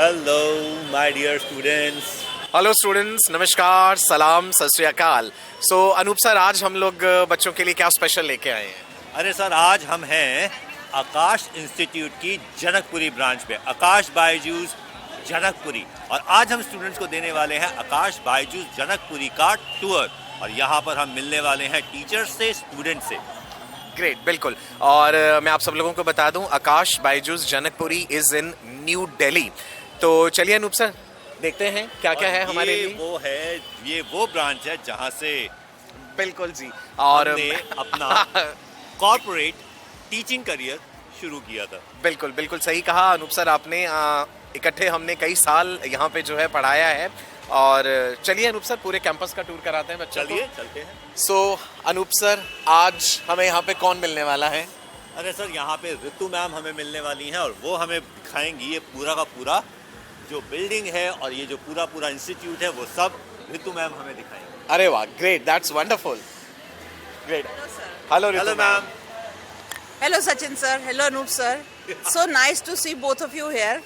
Hello, my dear students. Hello students, नमस्कार, सलाम, सत श्री अकाल। सो अनूप सर, आज हम लोग बच्चों के लिए क्या स्पेशल लेके आए हैं? अरे सर, आज हम हैं आकाश इंस्टीट्यूट की जनकपुरी ब्रांच पे, आकाश बायजूस जनकपुरी। और आज हम स्टूडेंट्स को देने वाले हैं आकाश बायजूस जनकपुरी का टूर। और यहाँ पर हम मिलने वाले हैं टीचर्स से, स्टूडेंट्स से। ग्रेट, बिल्कुल। और मैं आप सब लोगों को बता दूं, Aakash Byju's Janakpuri is in new Delhi. तो चलिए अनूप सर, देखते हैं क्या क्या है हमारे लिए। ये वो ब्रांच है जहाँ से बिल्कुल जी। और हमने अपना कॉर्पोरेट टीचिंग करियर शुरू किया था। बिल्कुल बिल्कुल सही कहा अनूप सर आपने। इकट्ठे हमने कई साल यहाँ पे जो है पढ़ाया है। और चलिए अनूप सर, पूरे कैंपस का टूर कराते हैं बच्चों को। चलिए चलते हैं। सो अनूप सर, आज हमें यहाँ पे कौन मिलने वाला है? अरे सर, यहाँ पे ऋतु मैम हमें मिलने वाली हैं और वो हमें दिखाएंगी ये पूरा का पूरा जो बिल्डिंग है और ये जो पूरा इंस्टीट्यूट है, वो सब ऋतु मैम हमें दिखाएंगे। अरे वाह, great, that's wonderful, great. Hello Ritu ma'am. Hello Sachin sir, hello Anup sir. So nice to see both of you here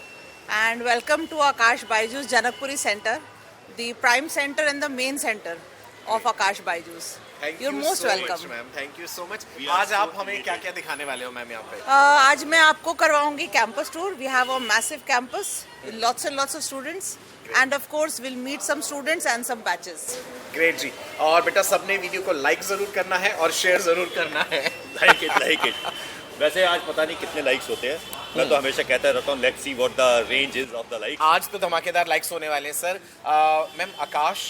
and welcome to Akash Baijus Janakpuri Center, the prime center and the main center of Akash Baijus. You're most welcome. Ma'am, thank you so much. We are आज so आप हमें क्या क्या दिखाने वाले हो ma'am यहाँ पे? आज मैं आपको करवाऊंगी campus tour. We have a massive campus with lots and lots of students and of course we'll meet some students and some batches. Great जी। और बेटा, सबने वीडियो को लाइक जरूर करना है और शेयर जरूर करना है। Like it. वैसे आज पता नहीं कितने लाइक्स होते हैं। मैं तो हमेशा कहता रहता हूँ, let's see what the range is of the like. आज तो धमाकेदार लाइक्स होने वाले हैं सर। मैम, आकाश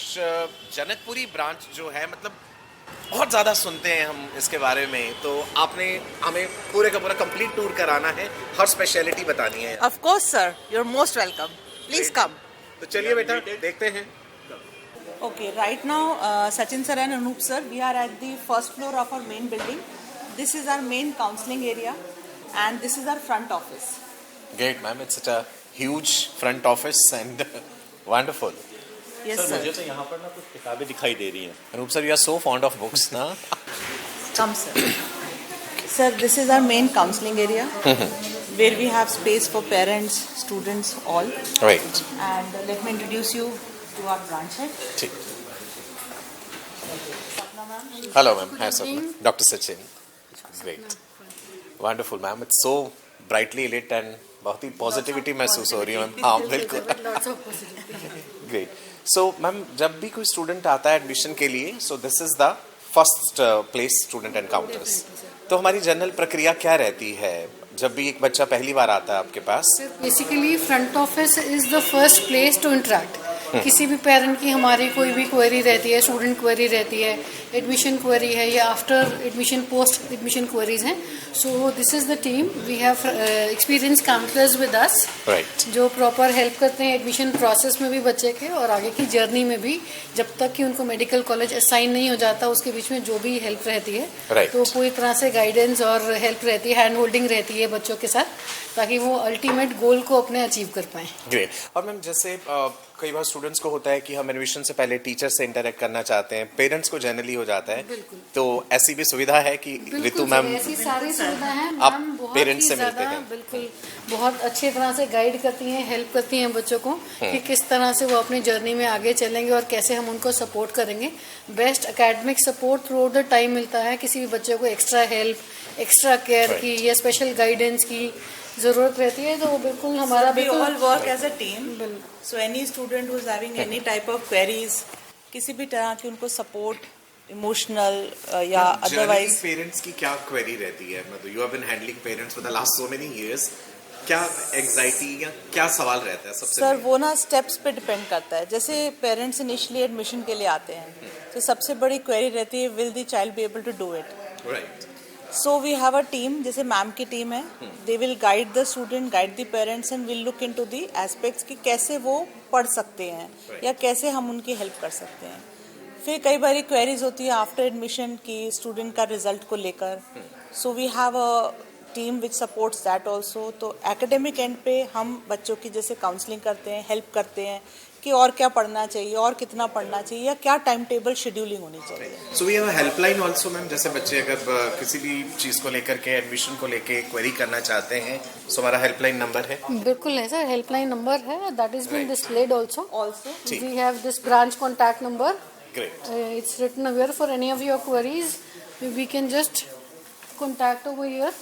जनकपुरी ब्रांच जो है, मतलब बहुत ज़्यादा सुनते हैं हम इसके बारे में, तो आपने हमें पूरे का पूरा कंप्लीट टूर कराना है, हर स्पेशलिटी बतानी है। Of course sir, you're most welcome. Please come. तो चलिए बेटा, देखते हैं। Okay, right now, Sachin sir and Anup sir, we are at the first floor of our main building. This is our main counseling area, and this is our front office. Great, ma'am. It's such a huge front office and wonderful. Yes, sir. मुझे तो यहाँ पर ना कुछ किताबें दिखाई दे रही हैं। Anup sir, you are so fond of books, na? Come, sir. Sir, this is our main counseling area, where we have space for parents, students, all. Right. And let me introduce you to our branch head. ठीक। Sapna ma'am. Hello, ma'am. Hi, sir. Dr. Sachin. Great. Wonderful, ma'am. It's so brightly lit and बहुत ही positivity महसूस हो रही है ma'am. हाँ, बिल्कुल। Great. So ma'am, जब भी कोई स्टूडेंट आता है एडमिशन के लिए, सो this is the first place student encounters. तो हमारी जनरल प्रक्रिया क्या रहती है जब भी एक बच्चा पहली बार आता है आपके पास? Basically front office is the first place to interact. किसी भी पेरेंट की हमारी कोई भी क्वेरी रहती है, स्टूडेंट क्वेरी रहती है, एडमिशन क्वेरी है या after admission post admission queries हैं, so this is the team. We have experience counsellors with us, right, जो प्रॉपर हेल्प करते हैं एडमिशन प्रोसेस में भी बच्चे के और आगे की जर्नी में भी, जब तक कि उनको मेडिकल कॉलेज असाइन नहीं हो जाता उसके बीच में जो भी हेल्प रहती है, Right. तो पूरी तरह से गाइडेंस और हेल्प रहती है, हैंड होल्डिंग रहती है बच्चों के साथ, ताकि वो अल्टीमेट गोल को अपने अचीव कर पाएं। ग्रेट। और मैम, जैसे कई बार स्टूडेंट्स को होता है कि हम एडमिशन से पहले टीचर से इंटरेक्ट करना चाहते हैं, पेरेंट्स को जनरली हो जाता है, तो ऐसी भी सुविधा है कि ऋतु मैम ऐसी सारी सुविधा है, आप मैम बहुत पेरेंट्स ही से मिलते ज़्यादा, हैं। बिल्कुल बहुत अच्छी तरह से गाइड करती हैं, हेल्प करती हैं बच्चों को कि किस तरह से वो अपनी जर्नी में आगे चलेंगे और कैसे हम उनको सपोर्ट करेंगे। Best academic support through the time मिलता है। किसी भी बच्चे को एक्स्ट्रा हेल्प, एक्स्ट्रा केयर की या स्पेशल गाइडेंस की जरूरत रहती है, तो वो बिल्कुल हमारा We बिल्कुल all work as a team. बिल्कुल। So any student who is having any type of queries, किसी भी तरह की उनको सपोर्ट, इमोशनल या अदरवाइज। पेरेंट्स की क्या क्वेरी रहती है? मतलब you have been handling parents for the last so many years, क्या एंजाइटी या क्या सवाल रहता है सबसे? सर, वो ना स्टेप्स पे डिपेंड करता है। जैसे पेरेंट्स इनिशियली एडमिशन के लिए आते हैं, तो सबसे बड़ी क्वेरी रहती है, will the child be able to do it? Right. So we have a team, जैसे मैम की टीम है, they will guide the student, guide the parents and will look into the aspects कि कैसे वो पढ़ सकते हैं या कैसे हम उनकी हेल्प कर सकते हैं। फिर कई बार क्वेरीज होती है आफ्टर एडमिशन की स्टूडेंट का रिजल्ट को लेकर, so we have a team which supports that also. तो एकेडमिक एंड पे हम बच्चों की जैसे काउंसलिंग करते हैं, हेल्प करते हैं कि और क्या पढ़ना चाहिए और कितना पढ़ना चाहिए या क्या टाइम टेबल शेड्यूलिंग होनी चाहिए. So we have a helpline also ma'am, जैसे बच्चे अगर किसी भी चीज को लेकर के एडमिशन को लेके क्वेरी करना चाहते हैं, सो हमारा हेल्पलाइन नंबर है. बिल्कुल है सर, हेल्पलाइन नंबर है, that is been displayed also. Also, we have this branch contact number. Great. It's written aware for any of your queries. We can just contact over here.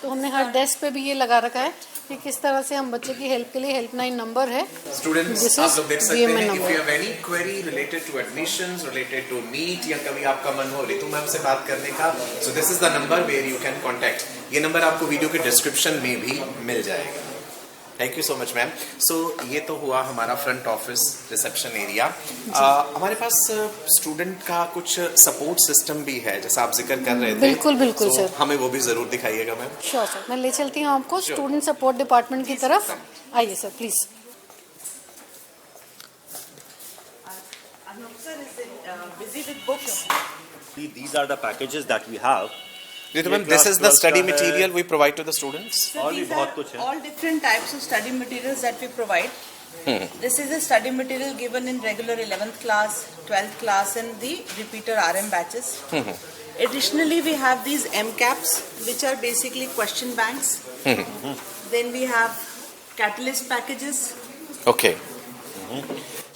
तो हमने हर desk पे भी ये लगा रखा है कि किस तरह से हम बच्चे की हेल्प के लिए हेल्पलाइन नंबर है. स्टूडेंट्स आप लोग देख सकते हैं, if you have any query related to admissions, related to NEET, या कभी आपका मन हो रितु मैम से बात करने का, so this is the number where you can contact. ये नंबर आपको वीडियो के डिस्क्रिप्शन में भी मिल जाएगा. Thank you so much ma'am. So ये तो हुआ हमारा फ्रंट ऑफिस रिसेप्शन एरिया. हमारे पास स्टूडेंट का कुछ सपोर्ट सिस्टम भी है, जैसा आप जिक्र कर रहे थे. बिल्कुल बिल्कुल so, सर, हमें वो भी जरूर दिखाइएगा मैम. श्योर सर, मैं ले चलती हूँ आपको स्टूडेंट सपोर्ट डिपार्टमेंट की तरफ. आइए sir please. Anup sir is busy with books. These are the packages that we have. Ritu ma'am, this is the study material we provide to the students. और भी बहुत कुछ है. All different types of study materials that we provide. This is a study material given in regular 11th class, 12th class and the repeater RM batches. Additionally, we have these MCAPs, which are basically question banks. Then we have catalyst packages. Okay.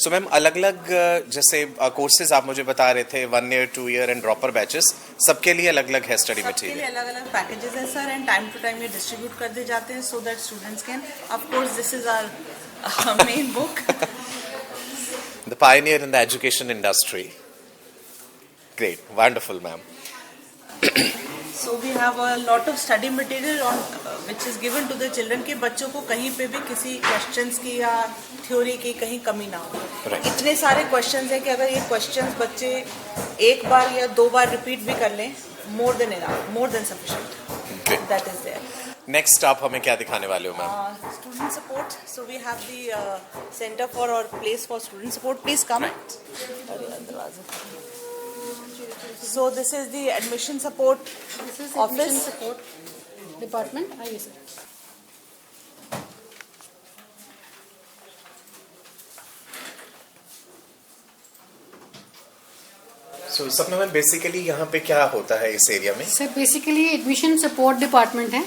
So ma'am, अलग अलग जैसे courses आप मुझे बता रहे थे, 1 year 2 year and dropper batches, सबके लिए अलग अलग है स्टडी सबके मटेरियल. लिए अलग अलग पैकेजेस हैं sir, and time to time ये डिस्ट्रीब्यूट कर दिए जाते हैं so that students can, of course this is our main book. The pioneer in the education industry. Great, wonderful ma'am. So we have a lot of study material on which is given to the children कि बच्चों को कहीं पे भी किसी questions की या theory की कहीं कमी ना हो. Right. इतने सारे questions हैं कि अगर ये questions बच्चे एक बार या 2 बार repeat भी कर लें, more than enough, more than sufficient. Great. That is there. Next आप हमें क्या दिखाने वाले हो ma'am? Student support. So we have the center for or place for student support. Please come. अरे दरवाजा. So this is the admission support this is office. Admission support department. आइए sir. सो सपना मैम, बेसिकली यहाँ पे क्या होता है इस एरिया में? Sir basically admission support department है.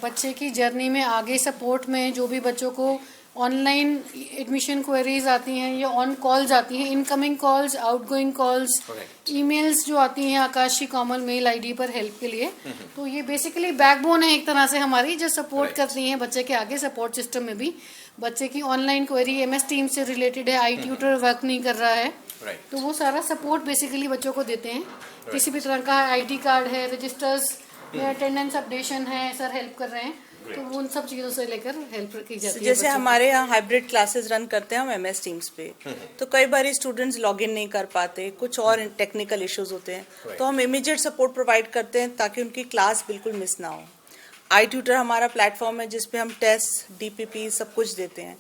बच्चे की जर्नी में आगे सपोर्ट में जो भी बच्चों को ऑनलाइन एडमिशन क्वेरीज आती हैं या ऑन कॉल्स आती हैं, incoming calls, outgoing calls, emails जो आती हैं आकाशी कॉमन मेल आईडी पर हेल्प के लिए, तो ये बेसिकली बैकबोन है एक तरह से हमारी, जो सपोर्ट करती हैं बच्चे के आगे सपोर्ट सिस्टम में भी. बच्चे की ऑनलाइन क्वेरी MS टीम से रिलेटेड है, आई ट्यूटर वर्क नहीं कर रहा है, तो वो सारा सपोर्ट बेसिकली बच्चों को देते हैं. किसी भी तरह का ID कार्ड है, रजिस्टर्स या अटेंडेंस अपडेशन है, सर हेल्प कर रहे हैं, तो वो उन सब चीजों से लेकर हेल्प की जाती है. जैसे हमारे यहाँ हाइब्रिड क्लासेस रन करते हैं हम MS टीम्स पे, तो कई बार स्टूडेंट्स लॉगिन नहीं कर पाते, कुछ और टेक्निकल इश्यूज होते हैं, तो हम इमीडिएट सपोर्ट प्रोवाइड करते हैं ताकि उनकी क्लास बिल्कुल मिस ना हो. आई ट्यूटर हमारा प्लेटफॉर्म है जिसपे हम टेस्ट, DPP सब कुछ देते हैं.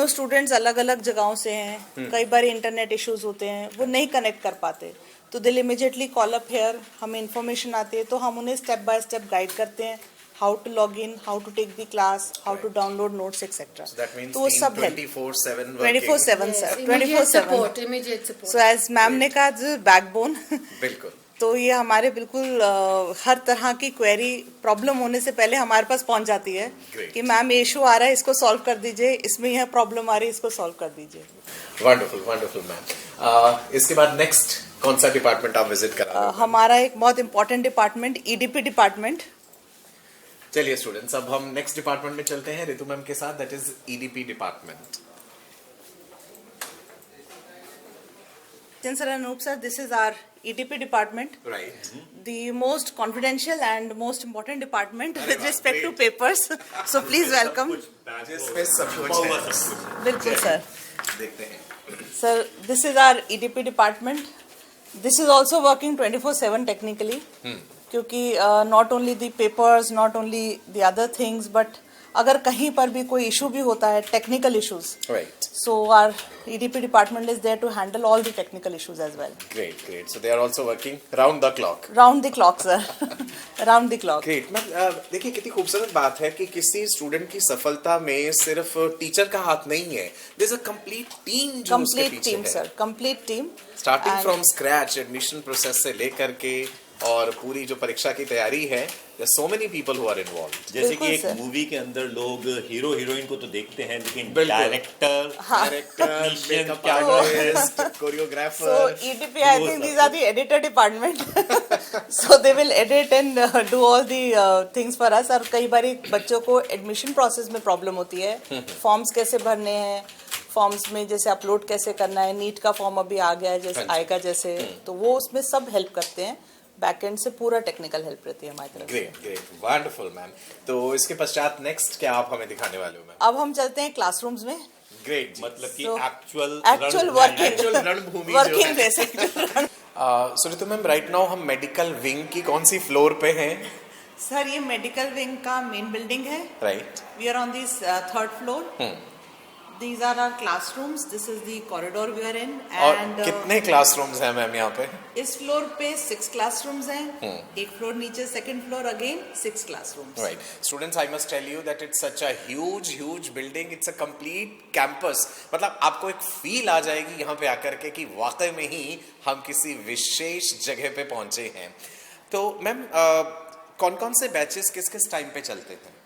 स्टूडेंट्स अलग अलग जगहों से हैं, कई बार इंटरनेट इश्यूज होते हैं, वो नहीं कनेक्ट कर पाते, तो दिल इमीडिएटली कॉल अप हेयर, हमें इन्फॉर्मेशन आती है तो हम उन्हें स्टेप बाय स्टेप गाइड करते हैं, how to log in, how to take the class, how to download notes, etc. So that means तो वो सब 24/7 24/7 sir, 24/7. Immediate support. So as ma'am ने कहा, बैकबोन. बिल्कुल. तो ये हमारे बिल्कुल हर तरह की क्वेरी प्रॉब्लम होने से पहले हमारे पास पहुंच जाती है. Great. कि मैम ये इशू आ रहा है, इसको सॉल्व कर दीजिए, इसमें यह प्रॉब्लम आ रही है, इसको सॉल्व कर दीजिए. Wonderful wonderful ma'am. इसके बाद नेक्स्ट कौन सा डिपार्टमेंट आप विजिट करा? हमारा एक बहुत इंपॉर्टेंट डिपार्टमेंट EDP डिपार्टमेंट. चलिए स्टूडेंट्स, अब हम नेक्स्ट डिपार्टमेंट में चलते हैं रितु मैम के साथ, that is EDP department. Sir Anup sir, this is our EDP department. Right. The most confidential and most important department with respect to papers. So please welcome. जिसमें सब कुछ है. बिल्कुल सर. देखते हैं. Sir, this is our EDP department. This is also working 24/7 technically. क्योंकि not only the papers, not only the other things, but अगर कहीं पर भी कोई इशू भी होता है, technical issues, Right. so our EDP department is there to handle all the technical issues as well. Great, great. So they are also working round the clock. Round the clock, sir. Round the clock. Great ma'am, देखिए कितनी खूबसूरत बात है कि किसी student की सफलता में सिर्फ टीचर का हाथ नहीं है, there is a complete team जो उसके Complete पीछे team, है। sir. Complete team. Starting And- from scratch, admission process से लेकर के और पूरी जो परीक्षा की तैयारी है, there so many people who are involved. जैसे कि बिल्कुल, एक सर। मूवी के अंदर लोग हीरो हीरोइन को तो देखते हैं, लेकिन बिल्कुल। डायरेक्टर, डायरेक्टर, Technician, मेकअप क्या artist, So choreographer, EDP, I think these are the editor department. So they will edit and do all the things for us. और कई बार बच्चों को एडमिशन प्रोसेस में प्रॉब्लम होती है, फॉर्म्स कैसे भरने हैं, फॉर्म्स में जैसे अपलोड कैसे करना है, नीट का फॉर्म अभी आ गया है जैसे आएगा जैसे, तो वो उसमें सब हेल्प करते हैं। बैकएंड से पूरा टेक्निकल हेल्प रहती है हमारी तरफ से। Great great wonderful ma'am. तो इसके पश्चात नेक्स्ट क्या आप हमें दिखाने वाले हो मैम? अब हम चलते हैं क्लासरूम्स में। ग्रेट, मतलब कि So, actual actual working, actual रणभूमि जो वर्किंग है। बेसिक। सो रितु मैम, राइट नाउ हम मेडिकल विंग की कौन सी फ्लोर पे हैं? सर ये मेडिकल विंग का मेन बिल्डिंग है। Right. We are on this third floor. These are our classrooms. This is the corridor we are in. और And कितने क्लासरूम्स हैं मैम यहाँ पे? इस फ्लोर पे 6 क्लासरूम्स हैं। एक फ्लोर नीचे, second floor again 6 classrooms. Right. Students, I must tell you that it's such a huge building. It's a complete campus. मतलब आपको एक फील आ जाएगी यहाँ पे आकर के कि वाकई में ही हम किसी विशेष जगह पे पहुंचे हैं। तो मैम, कौन-कौन से बैचेस किस टाइम पे चलते हैं?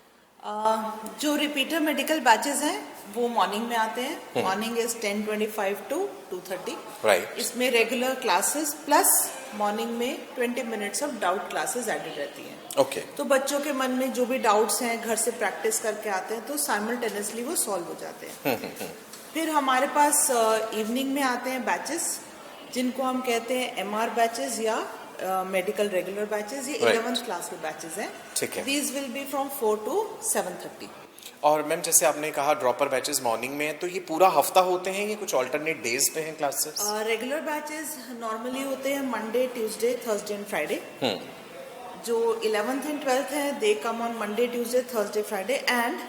जो रिपीटर मेडिकल बैचेस हैं वो मॉर्निंग में आते हैं। Morning is 10:25 to 2:30। Right. इसमें रेगुलर क्लासेस प्लस मॉर्निंग में 20 minutes of doubt classes added रहती हैं। ओके। तो बच्चों के मन में जो भी डाउट्स हैं घर से प्रैक्टिस करके आते हैं तो साइमल्टेनियसली वो सॉल्व हो जाते हैं। फिर हमारे पास इवनिंग में आते हैं बैचेस जिनको हम कहते हैं MR बैचेस या मेडिकल रेगुलर बैचेस। ये Right. 11th क्लास के बैचेस हैं। ठीक है। These will be from 4 to 7:30। और मैम, जैसे आपने कहा ड्रॉपर बैचेस मॉर्निंग में हैं, तो ये पूरा हफ्ता होते हैं या कुछ अल्टरनेट डेज पे हैं क्लासेस? रेगुलर बैचेस नॉर्मली होते हैं Monday, Tuesday, Thursday and Friday. जो 11th एंड 12th हैं they come on Monday, Tuesday, Thursday, Friday. And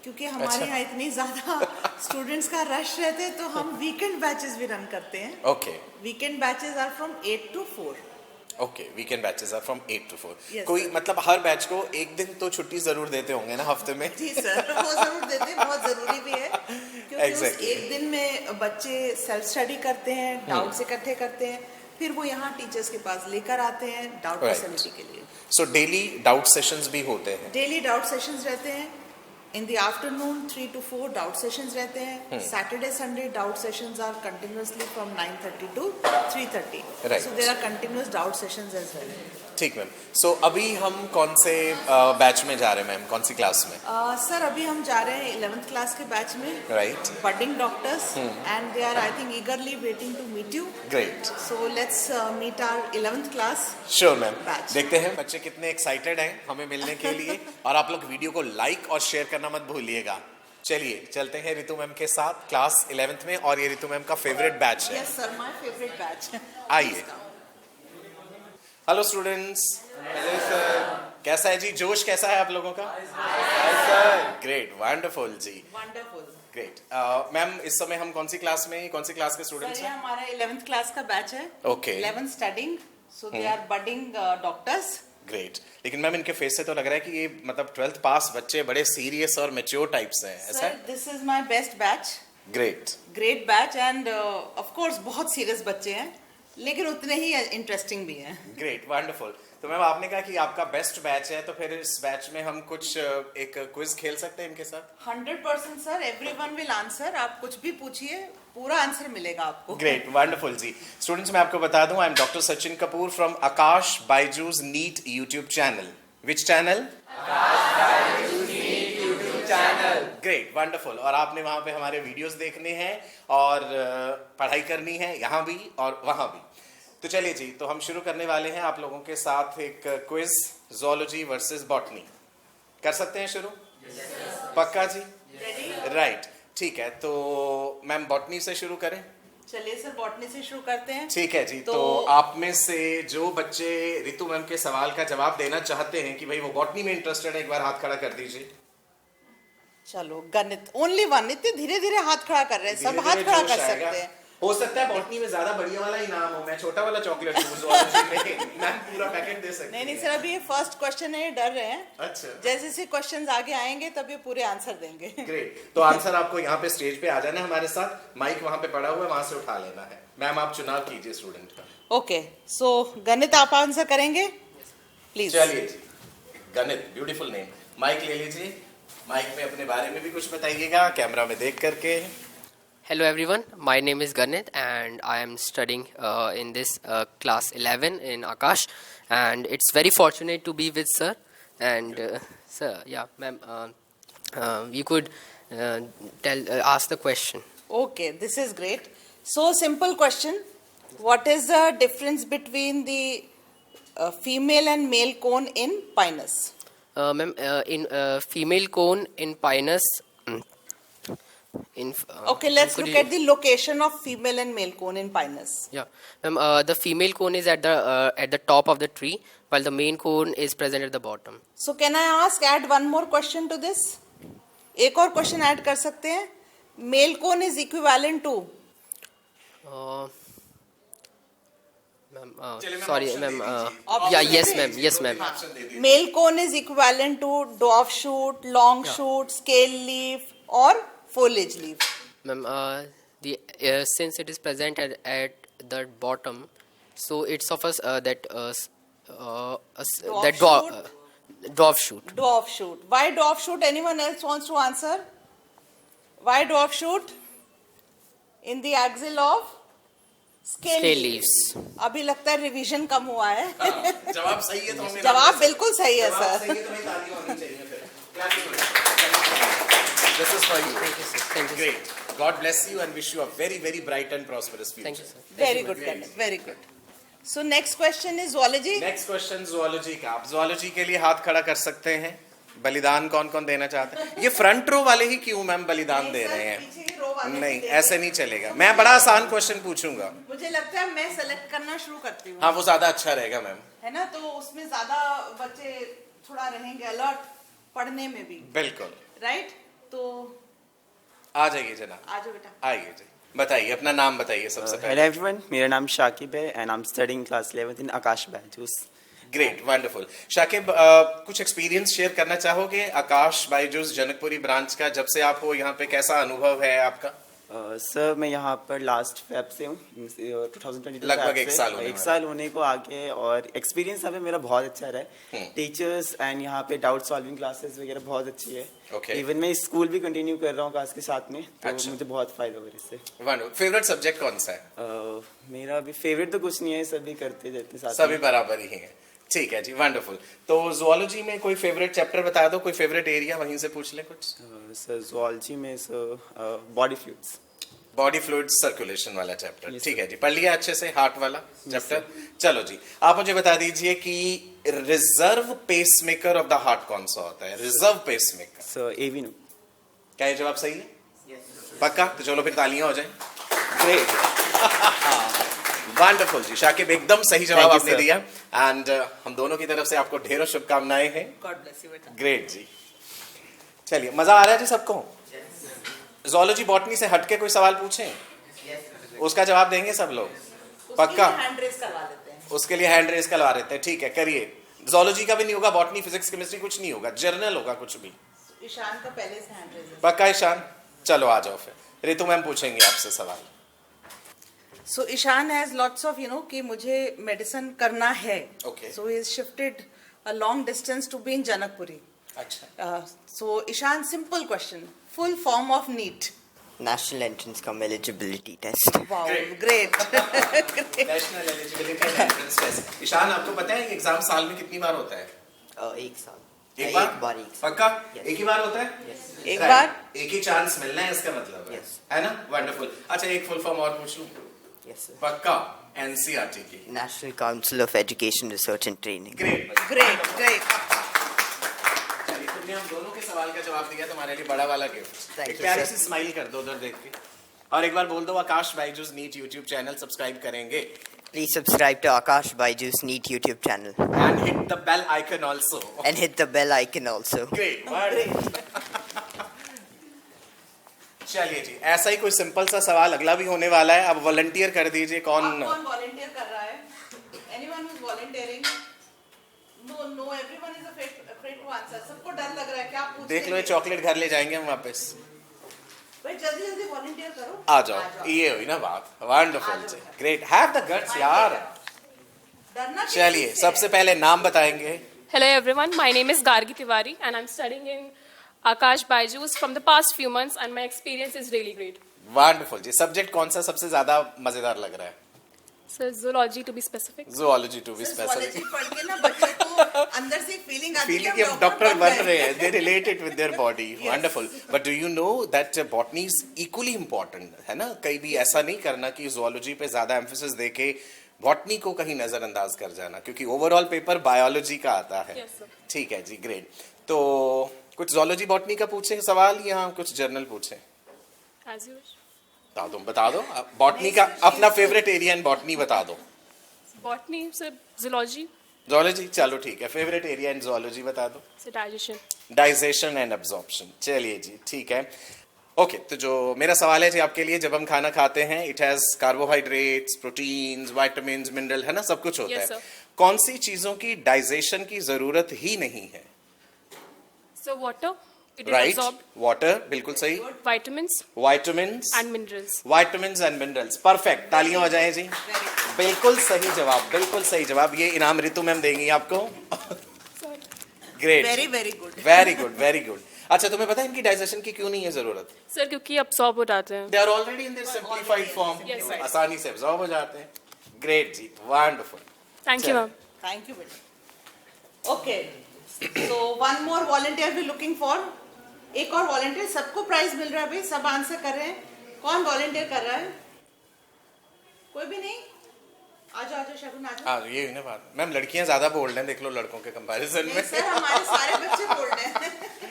क्योंकि हमारे यहाँ इतनी ज्यादा स्टूडेंट्स का रश रहते हैं तो हम वीकेंड बैचेस भी रन करते हैं। Okay weekend batches are from 8 to 4। Okay, weekend batches are from 8 to 4। Yes, कोई sir. मतलब हर बैच को एक दिन तो छुट्टी जरूर देते होंगे ना हफ्ते में? जी सर, वो जरूर देते हैं, बहुत जरूरी भी है क्योंकि Exactly. उस एक दिन में बच्चे सेल्फ स्टडी करते हैं, डाउट्स इकट्ठे करते हैं, फिर वो यहाँ टीचर्स के पास लेकर आते हैं डाउट Right. फैसिलिटी के लिए। सो डेली डाउट सेशंस भी होते हैं? डेली डाउट सेशंस रहते हैं। In the afternoon 3 to 4 doubt sessions रहते हैं। Saturday Sunday doubt sessions are continuously from 9:30 to 3:30। Right. So there are continuous doubt sessions as well. ठीक मैम। सो अभी हम कौन से बैच में जा रहे हैं मैम, कौन सी क्लास में? सर अभी हम जा रहे हैं 11th क्लास के बैच में। Right. Budding doctors and they are I think eagerly waiting to meet you. Great. So let's meet our 11th class. Sure ma'am. Batch. देखते हैं बच्चे कितने एक्साइटेड हैं हमें मिलने के लिए। और आप लोग वीडियो को लाइक और शेयर करना मत भूलिएगा। चलिए चलते हैं रितु मैम के साथ क्लास 11th में, और ये रितु मैम का फेवरेट बैच है। Yes sir, my favorite batch. आइए। Please come. Hello students. Hello sir. कैसा है जी, जोश कैसा है आप लोगों का? ग्रेट, वंडरफुल जी। Wonderful. ग्रेट। मैम, इस समय हम कौन सी क्लास में, कौन सी क्लास के स्टूडेंट्स सर ये हैं? हमारा 11th क्लास का बैच है। Okay. 11th studying. So they are budding doctors. Great. लेकिन मैम इनके फेस से तो लग रहा है कि ये मतलब 12th पास बच्चे बड़े सीरियस और मैच्योर टाइप्स हैं, ऐसा Sir, है? this is my best batch. Great. Great batch and of course बहुत सीरियस बच्चे हैं लेकिन उतने ही इंटरेस्टिंग भी हैं। Great, wonderful. तो मैम आपने कहा कि आपका बेस्ट बैच है, तो फिर इस बैच में हम कुछ एक क्विज खेल सकते हैं इनके साथ? 100% सर, एवरीवन विल आंसर। आप कुछ भी पूछिए, पूरा आंसर मिलेगा आपको। ग्रेट, वंडरफुल जी। स्टूडेंट्स, मैं आपको बता दूं, I am doctor Sachin Kapoor from Aakash Byju's NEET YouTube channel. Which channel? Great, wonderful. और आपने वहां पे हमारे वीडियोस देखने हैं और पढ़ाई करनी है, यहाँ भी और वहां भी। तो चलिए जी, तो हम शुरू करने वाले हैं आप लोगों के साथ एक क्विज, ज़ूलॉजी वर्सेस बॉटनी। कर सकते हैं शुरू? पक्का जी? राइट, ठीक है। तो मैम बॉटनी से शुरू करें? चलिए सर, बॉटनी से शुरू करते हैं। ठीक है जी। तो आप में से जो बच्चे रितु मैम के सवाल का जवाब देना चाहते हैं कि भाई वो बॉटनी में इंटरेस्टेड है, एक बार हाथ खड़ा कर दीजिए। चलो गणित, ओनली वन। इतने धीरे धीरे हाथ खड़ा कर रहे हैं, सब हाथ खड़ा कर सकते हैं। हो सकता है बॉटनी में ज्यादा बढ़िया वाला इनाम हो, मैं छोटा वाला चॉकलेट दूं, ज़ूलॉजी में मैं पूरा पैकेट दे सकती नहीं सर, अभी ये फर्स्ट क्वेश्चन है, ये डर रहे हैं। अच्छा, जैसे जैसे क्वेश्चंस आगे आएंगे तब ये पूरे आंसर देंगे। ग्रेट। तो आंसर आपको यहाँ पे स्टेज पे आ जाना है हमारे साथ, माइक वहाँ पे पड़ा हुआ है, वहां से उठा लेना है। मैम आप चुनाव कीजिए स्टूडेंट का। ओके, सो गणित आप आंसर करेंगे प्लीज। चलिए जी, गणित, ब्यूटीफुल नेम। माइक ले लीजिए, माइक में अपने बारे में भी कुछ बताइएगा कैमरा में देख करके। Hello everyone, my name is Ganit and I am studying in this class 11 in Akash, and it's very fortunate to be with sir. And sir, yeah ma'am, you could ask the question. Okay, this is great. So simple question, what is the difference between the female and male cone in Pinus? Ma'am, in female cone in Pinus, Okay, let's look at the location of female and male cone in Pinus. Yeah, ma'am, the female cone is at the top of the tree, while the main cone is present at the bottom. So can I add one more question to this? एक और question add कर सकते हैं। Male cone is equivalent to, ma'am, sorry ma'am, yeah, yes ma'am. Male cone is equivalent to dwarf shoot, long shoot, scale leaf और foliage leaf. Ma'am, since it is present at the bottom, so it's of us that dwarf shoot. Dwarf shoot. Why dwarf shoot? Anyone else wants to answer? Why dwarf shoot? In the axil of scale leaves. अभी लगता है revision कम हुआ है। जवाब सही है तो हमें जवाब बिल्कुल सही है सर। सही है तो हमें तालियां होनी चाहिए फिर। This is for you. Thank you, sir. Thank you, Great. God bless you and wish you a very, very bright and prosperous future. Thank you, sir. Very good, Kenneth. Very good. So next question is zoology. Next question zoology का। आप zoology के लिए हाथ खड़ा कर सकते हैं। बलिदान कौन कौन देना चाहते हैं? ये फ्रंट रो वाले ही क्यों मैम बलिदान दे रहे हैं? नहीं, ऐसे नहीं चलेगा। मैं बड़ा आसान क्वेश्चन पूछूंगा। मुझे लगता है मैं सेलेक्ट करना शुरू करती हूँ। हाँ, वो ज्यादा अच्छा रहेगा मैम, है ना, तो उसमें ज्यादा बच्चे थोड़ा रहेंगे अलर्ट पढ़ने में भी। बिल्कुल राइट, तो आ जाइए जनाब, आ जाओ बेटा। आइए जी, बताइए अपना नाम बताइए सबसे पहले। हेलो एवरीवन, मेरा नाम शाकिब है and I am studying class 11th in Akash Byju's. Great, wonderful. Shakib, कुछ एक्सपीरियंस शेयर करना चाहोगे आकाश बायजूस जनकपुरी ब्रांच का? जब से आप हो यहाँ पे कैसा अनुभव है आपका? सर मैं यहाँ पर लास्ट फेब से हूँ, 2022 लगभग एक साल होने को आगे, और एक्सपीरियंस यहाँ पे मेरा बहुत अच्छा रहा है। टीचर्स एंड यहाँ पे डाउट सॉल्विंग क्लासेस वगैरह बहुत अच्छी है। इवन मैं स्कूल भी कंटिन्यू कर रहा हूँ क्लास के साथ में, तो मुझे बहुत फायदा हो रहा है इससे। फेवरेट सब्जेक्ट कौन सा है? मेरा भी फेवरेट तो कुछ नहीं है, सभी करते रहते साथ, सभी बराबर ही है। ठीक है जी, वंडरफुल। तो ज़ूलॉजी में कोई फेवरेट चैप्टर बता दो, कोई फेवरेट एरिया, वहीं से पूछ ले कुछ। सर ज़ूलॉजी में सर बॉडी फ्लूइड सर्कुलेशन वाला चैप्टर। ठीक है जी, पढ़ लिया अच्छे से, हार्ट वाला चैप्टर। चलो जी, आप मुझे बता दीजिए कि reserve pacemaker of the heart कौन सा होता है? रिजर्व पेसमेकर सर एविनो। क्या ये जवाब सही है? पक्का? तो चलो फिर तालियां हो जाए। ग्रेट, वंडरफुल जी, शाकिब एकदम सही जवाब आपने दिया, एंड हम दोनों की तरफ से आपको ढेरों शुभकामनाएं हैं। गॉड ब्लेस यू बेटा। ग्रेट जी, चलिए, मजा आ रहा है जी सबको? ज़ूलॉजी बॉटनी से हटके कोई सवाल पूछें? उसका जवाब देंगे सब लोग? पक्का? हैंड रेस करवा लेते हैं। उसके लिए हैंड रेस करवा लेते हैं। ठीक है, करिए। ज़ूलॉजी का भी नहीं होगा, बॉटनी, फिजिक्स, केमिस्ट्री कुछ नहीं होगा, जर्नल होगा कुछ भी। ईशान का पहले से हैंड रेस है। पक्का ईशान? चलो आ जाओ फिर। रितु मैम पूछेंगे आपसे सवाल। So Ishan has lots of, कि मुझे मेडिसिन करना है। Okay. So he is shifted a long distance to be in Janakpuri. अच्छा। So Ishan, simple question. Full form of NEET. National Entrance Cum Eligibility Test. Wow, Great. great. National eligibility and entrance test. Ishaan, आपको पता है ये exam साल में कितनी बार होता है? एक साल। एक बार। पक्का? Yes. एक ही बार होता है? Yes. एक Right. बार? एक ही चांस मिलना है, इसका मतलब है। Yes. है ना? वंडरफुल। अच्छा, एक फुल फॉर्म और पूछ लूं? Yes, sir. पक्का? एनसीईआरटी की। National Council of Education Research and Training. Great, Great, great. चलिए, तुमने हम दोनों के सवाल का जवाब दिया, तुम्हारे लिए बड़ा वाला गिफ्ट। Thank एक you, प्यारी sir. सी स्माइल कर दो उधर देख के, और एक बार बोल दो Aakash Byju's NEET YouTube channel subscribe करेंगे। Please subscribe to Akash Byju's NEET YouTube channel And hit the bell icon also. and hit the bell icon also. Great, wonderful. चलिए जी, ऐसा ही कोई सिंपल सा सवाल अगला भी होने वाला है। अब वॉलंटियर कर दीजिए, कौन वॉलंटियर कर रहा है? Anyone who is volunteering? No everyone is afraid to answer. सबको डर लग रहा है क्या पूछते? देख लो, ये चॉकलेट घर ले जाएंगे हम वापस। भाई जल्दी जल्दी वॉलंटियर करो। आ जाओ, ये हुई ना बात। Wonderful, great, have the guts यार। चलिए, सबसे पहले नाम बताएंगे। Hello everyone, my name is Gargi Tiwari and I'm studying in Akash Byju's from the past few months and my experience is really great. Wonderful जी। सब्जेक्ट कौन सा सबसे ज्यादा मजेदार लग रहा है? So zoology to be specific. Zoology to be specific. Zoology पढ़ के ना बच्चे को अंदर से फीलिंग आती है फीलिंग कि डॉक्टर बन रहे हैं। They relate it with their body. Wonderful. But do you know that botany is equally important, है ना? कहीं भी ऐसा नहीं करना कि zoology पे ज्यादा emphasis देके बॉटनी को कहीं नजरअंदाज कर जाना, क्योंकि ओवरऑल पेपर बायोलॉजी का आता है। Yes, sir. ठीक है जी, ग्रेट। तो कुछ जोलॉजी बॉटनी का पूछें सवाल या कुछ जर्नल पूछें? As you wish. बता दो बॉटनी का अपना फेवरेट एरिया इन बॉटनी बता दो। Botany, so zoology, जोलॉजी, चलो ठीक है, फेवरेट एरिया इन जोलॉजी बता दो। so digestion. Digestion and absorption. चलिए जी, ठीक है। ओके, तो जो मेरा सवाल है जी आपके लिए, जब हम खाना खाते हैं it has carbohydrates, proteins, vitamins, mineral, है ना, सब कुछ होता Yes, है। sir. कौन सी चीजों की डाइजेशन की जरूरत ही नहीं है? So water, it is right, absorbed. Water, बिल्कुल सही। Vitamins vitamins and minerals. Vitamins and minerals, perfect, तालियां हो जाएं जी। बिल्कुल सही जवाब, बिल्कुल सही जवाब। ये इनाम ऋतु मैम देंगी आपको। Great, very very good. Very good, very good. अच्छा, तुम्हें पता है इनकी डाइजेशन की क्यों नहीं है जरूरत? Sir, क्योंकि absorb हो जाते हैं. They are already in their simplified form, Yes, right. आसानी से एब्जॉर्ब हो जाते हैं। ग्रेट जी, wonderful. Thank you, ma'am. Thank you बेटा। Okay, so one more volunteer we looking for. एक और वॉलंटियर, सबको प्राइज मिल रहा है भाई, सब आंसर कर रहे हैं। कौन वॉलंटियर कर रहा है? कोई भी नहीं? आ जाओ शगुन, आ जाओ। हाँ, ये हुई ना बात मैम, लड़कियां ज्यादा बोल्ड हैं, देख लो लड़कों के कंपैरिजन में। सर हमारे सारे बच्चे बोल्ड हैं।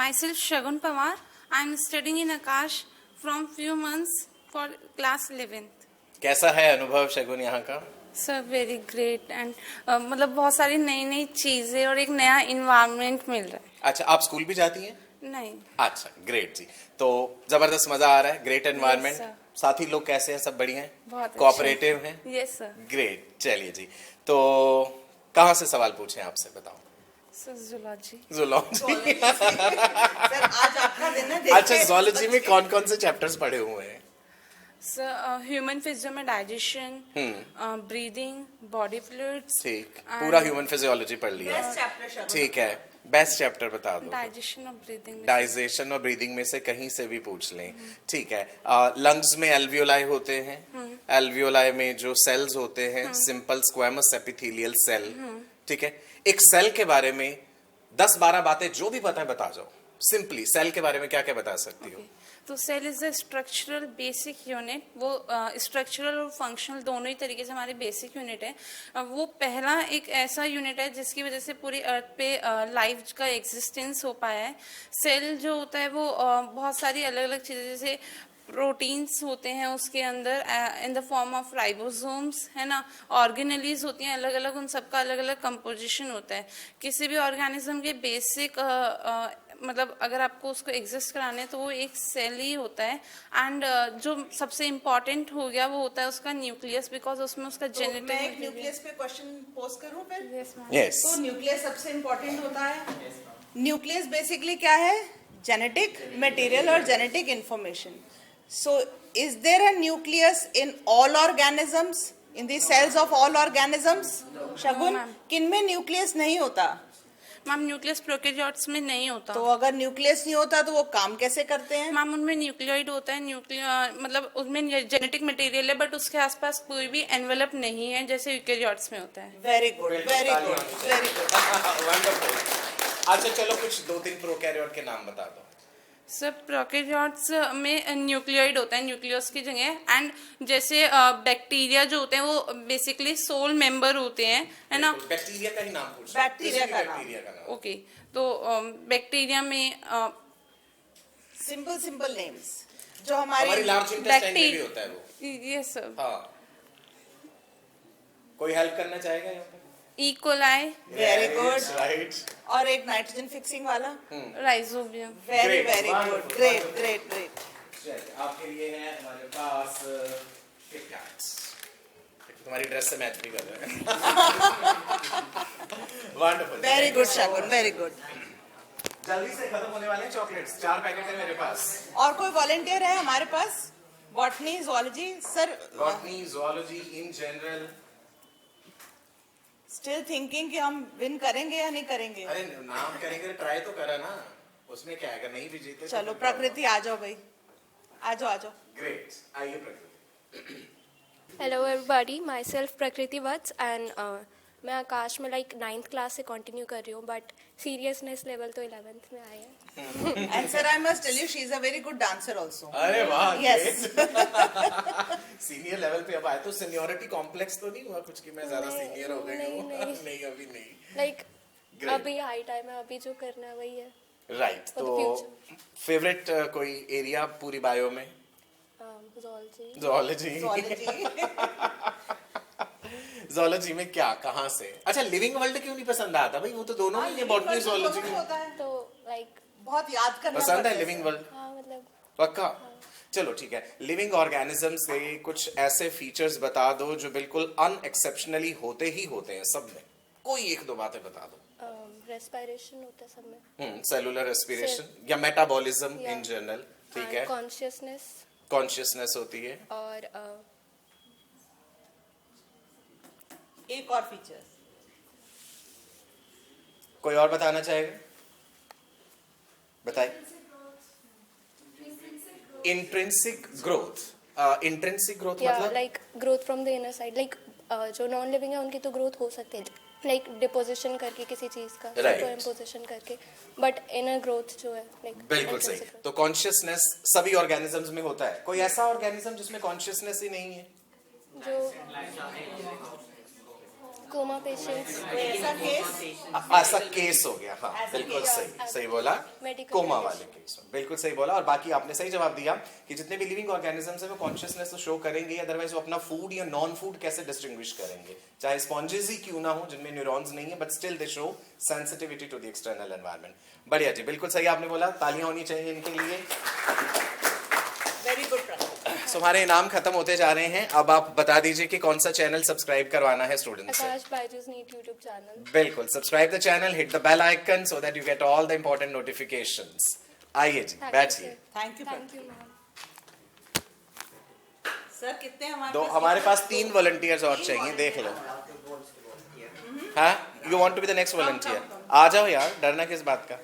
Myself Shagun Pawar. I am studying in Akash from few months for class 11th. कैसा है अनुभव शगुन यहाँ का? Sir, very great and मतलब बहुत सारी नई नई चीजें और एक नया इन्वायरमेंट मिल रहा है। अच्छा, आप स्कूल भी जाती हैं? नहीं। अच्छा, ग्रेट जी। तो जबरदस्त मजा आ रहा है, ग्रेट एनवायरनमेंट। sir. साथी लोग कैसे हैं? सब बढ़िया हैं? बहुत कोऑपरेटिव हैं? Yes sir. ग्रेट, चलिए जी। तो कहाँ से सवाल पूछें आपसे, बताओ? Sir zoology. जूलॉजी। सर आज आपका दिन है। अच्छा, जूलॉजी में कौन कौन से चैप्टर्स पढ़े हुए हैं? सर ह्यूमन फिजियोलॉजी में डाइजेशन, ब्रीदिंग, बॉडी फ्लूइड्स। ठीक, पूरा ह्यूमन फिजियोलॉजी पढ़ लिया। बेस्ट चैप्टर शगुन। ठीक है, बेस्ट चैप्टर बता दो। डाइजेशन और ब्रीदिंग। डाइजेशन और ब्रीदिंग में से कहीं से भी पूछ लें। ठीक है, लंग्स में एल्वियोलाई होते हैं। एल्वियोलाई में जो सेल्स होते हैं, सिंपल स्क्वैमस एपिथेलियल सेल। ठीक है, एक सेल के बारे में 10-12 बातें जो भी पता है बता जाओ। सिंपली सेल के बारे में क्या क्या बता सकती हो? तो cell is the structural basic unit. वो स्ट्रक्चरल और फंक्शनल दोनों ही तरीके से हमारी बेसिक यूनिट है। वो पहला एक ऐसा यूनिट है जिसकी वजह से पूरी अर्थ पे लाइफ का एग्जिस्टेंस हो पाया है। सेल जो होता है वो बहुत सारी अलग अलग चीज़ें, जैसे प्रोटीन्स होते हैं उसके अंदर in the form of ribosomes, है ना, ऑर्गेनेलीज होती हैं अलग अलग, उन सबका अलग अलग कंपोजिशन होता है। किसी भी ऑर्गेनिज्म के बेसिक मतलब अगर आपको उसको एग्जिस्ट कराना है तो वो एक सेल ही होता है। एंड जो सबसे इम्पोर्टेंट हो गया वो होता है उसका न्यूक्लियस, बिकॉज उसमें उसका जेनेटिक। मैं एक न्यूक्लियस पे क्वेश्चन पोस्ट करूं फिर? यस। तो न्यूक्लियस सबसे इम्पोर्टेंट होता है। न्यूक्लियस बेसिकली क्या है? जेनेटिक मटेरियल और genetic information. So, is there a nucleus in all organisms? In the cells of all organisms? शगुन, किन में न्यूक्लियस नहीं होता? मैम न्यूक्लियस प्रोकैरियोट्स में नहीं होता। तो अगर न्यूक्लियस नहीं होता तो वो काम कैसे करते हैं? मैम उनमें न्यूक्लियोइड होता है, मतलब उसमें जेनेटिक मटेरियल है, बट उसके आसपास कोई भी एनवेलप नहीं है जैसे यूकेरियोट्स में होता है। Very good, very good, very good. Wonderful. अच्छा, चलो कुछ 2-3 प्रोकैरियोट के नाम बता दो। सर प्रोकैरियोट्स में न्यूक्लियोइड होता है न्यूक्लियस की जगह। एंड जैसे बैक्टीरिया जो होते हैं वो बेसिकली सोल मेंबर होते हैं, है ना। बैक्टीरिया का ही नाम पूछ। बैक्टीरिया का नाम। ओके, तो बैक्टीरिया में सिंपल नेम्स जो हमारी लार्ज इंटेस्टाइन में भी होता है वो। Yes sir. हाँ, कोई हेल्प करना चाहेगा यहाँ पे? E coli. Very good. Right. और एक नाइट्रोजन फिक्सिंग वाला? Rhizobium. Very very good, great great great. आपके लिए है हमारे पास किटकैट्स। तुम्हारी ड्रेस से मैच भी कर रहे हैं। वंडरफुल, वेरी गुड शगुन, वेरी गुड। जल्दी से खत्म होने वाले हैं चॉकलेट्स, 4 पैकेट है मेरे पास। और कोई वॉलंटियर है हमारे पास? Botany, zoology, sir botany, zoology in general. Still thinking कि हम विन करेंगे या नहीं करेंगे? अरे नाम करेंगे, ट्राई तो करा ना, उसमें क्या है, अगर नहीं भी जीते चलो प्रकृति आ जाओ भाई, आ जाओ आ जाओ। ग्रेट, आइए प्रकृति। हेलो एवरीबॉडी, माई सेल्फ प्रकृति वत्स एंड मैं आकाश में लाइक 9th क्लास से कंटिन्यू कर रही हूँ, बट सीरियसनेस लेवल तो 11th में आए हैं। And sir I must tell you she is a very good dancer also. अरे वाह, यस। सीनियर लेवल पे अब आए तो सीनियरिटी कॉम्प्लेक्स तो नहीं हुआ कुछ कि मैं ज्यादा नहीं, सीनियर हो गई हूँ? नहीं। नहीं अभी नहीं। Like Great. अभी हाई टाइम है, अभी जो करना है वही है। राइट, For the तो फेवरेट कोई एरिया पूरी बायो में? zoology। zoology में क्या, कहाँ से? अच्छा, लिविंग वर्ल्ड क्यों नहीं पसंद आता भाई? वो तो दोनों ही है, बॉटनी zoology में। तो लाइक बहुत याद करना पसंद है पड़ता लिविंग वर्ल्ड? हाँ मतलब पक्का? चलो ठीक है, लिविंग ऑर्गेनिज्म से कुछ ऐसे फीचर्स बता दो जो बिल्कुल अनएक्सेप्शनली होते ही होते हैं सब में, कोई एक दो बातें बता दो। रेस्पिरेशन होता है सब में, सेलुलर रेस्पिरेशन या मेटाबॉलिज्म इन जनरल, ठीक है। कॉन्शियसनेस होती है, और एक और फीचर कोई और बताना चाहेगा? बताइए। इंट्रिंसिक ग्रोथ, इंट्रिंसिक ग्रोथ मतलब like growth from the inner side, like जो नॉन लिविंग है उनकी तो ग्रोथ हो सकती है लाइक डिपोजिशन करके किसी चीज का, सुपरइम्पोजिशन करके, बट इनर ग्रोथ जो है लाइक बिल्कुल सही। तो कॉन्शियसनेस सभी ऑर्गेनिजम्स में होता है, कोई ऐसा ऑर्गेनिज्म जिसमें कॉन्शियसनेस ही नहीं है? जो कोमा पेशेंट्स, ऐसा केस हो गया, हाँ बिल्कुल सही बोला, कोमा वाले केस में बिल्कुल सही बोला। और बाकी आपने सही जवाब दिया कि जितने भी लिविंग ऑर्गेनिजम्स हैं वो कॉन्शियसनेस तो शो करेंगे, अदरवाइज वो अपना फूड या नॉन फूड कैसे डिस्टिंग्विश करेंगे? चाहे स्पॉन्जेस ही क्यों ना हो जिनमें न्यूरॉन्स नहीं है, but still they show sensitivity to the external environment. बढ़िया जी, बिल्कुल सही आपने बोला, तालियां होनी चाहिए इनके लिए। Very good. हमारे इनाम खत्म होते जा रहे हैं, अब आप बता दीजिए कि कौन सा चैनल सब्सक्राइब करवाना है स्टूडेंट्स से? Aakash Byju's NEET YouTube channel. बिल्कुल, subscribe the channel, hit the bell icon so that you get all the important notifications. आइए जी, बैठिए। Thank you sir. कितने हमारे पास 3 वॉलंटियर्स और चाहिए, देख लो। हाँ, you want to be the next volunteer? आ जाओ यार, डरना किस बात का?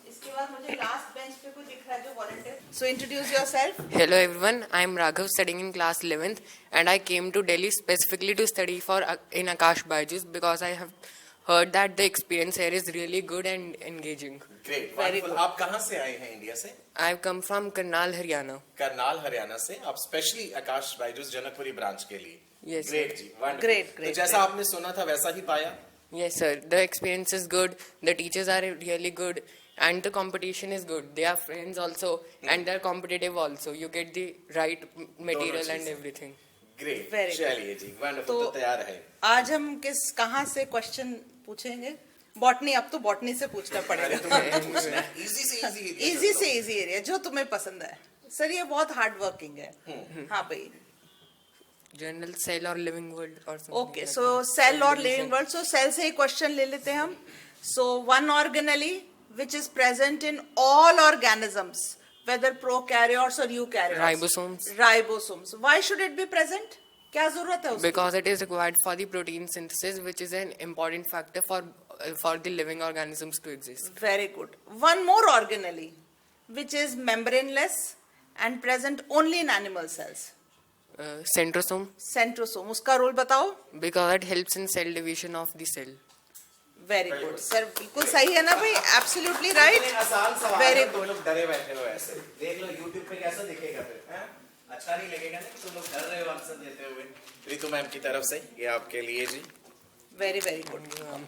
इसके बाद मुझे लास्ट बेंच पे कोई दिख रहा है जो volunteer. So introduce yourself. Hello everyone, I am Raghav studying in class 11th and I came to Delhi specifically to study in Akash Baijus because I have heard that the experience here is really good and engaging. Great, wonderful. आप कहाँ से आए हैं India से? I have come from Karnal, Haryana. Karnal Haryana से, आप specially आकाश Byju's Janakpuri branch के लिए? Yes. ग्रेट जी, वंडरफुल। Great. तो जैसा आपने सुना था वैसा ही पाया? Yes sir, the experience is good, the teachers are really good and the competition is good. They are friends also and they are competitive also. You get the right material and everything. Great, Very good. चलिए जी, wonderful. तो तैयार है? आज हम कहाँ से question पूछेंगे? Botany, अब तो बॉटनी से पूछना पड़ेगा। इजी से इजी एरिया जो तुम्हें पसंद है। सर ये बहुत हार्ड वर्किंग है। हाँ भाई, General cell or living world or something. Okay, so cell और लिविंग वर्ल्ड। सो सेल से ही क्वेश्चन ले लेते हैं हम। So one organelle which is present in all organisms, whether prokaryotes or eukaryotes. Ribosomes. Ribosomes. Why should it be present? क्या जरूरत है उसकी? Because it is required for the protein synthesis, which is an important factor for the living organisms to exist. Very good. One more organelle, which is membraneless and present only in animal cells. Centrosome. Centrosome. उसका role बताओ? Because it helps in cell division of the cell. Very good sir, बिल्कुल सही है ना भाई? Absolutely right. Very good. तुम लोग डरे बैठे हो ऐसे, देख लो YouTube पे कैसा दिखेगा फिर, हैं? अच्छा नहीं लगेगा ना कि तुम लोग डर रहे हो आंसर देते हुए। रितु मैम की तरफ से ये आपके लिए जी। Very very good.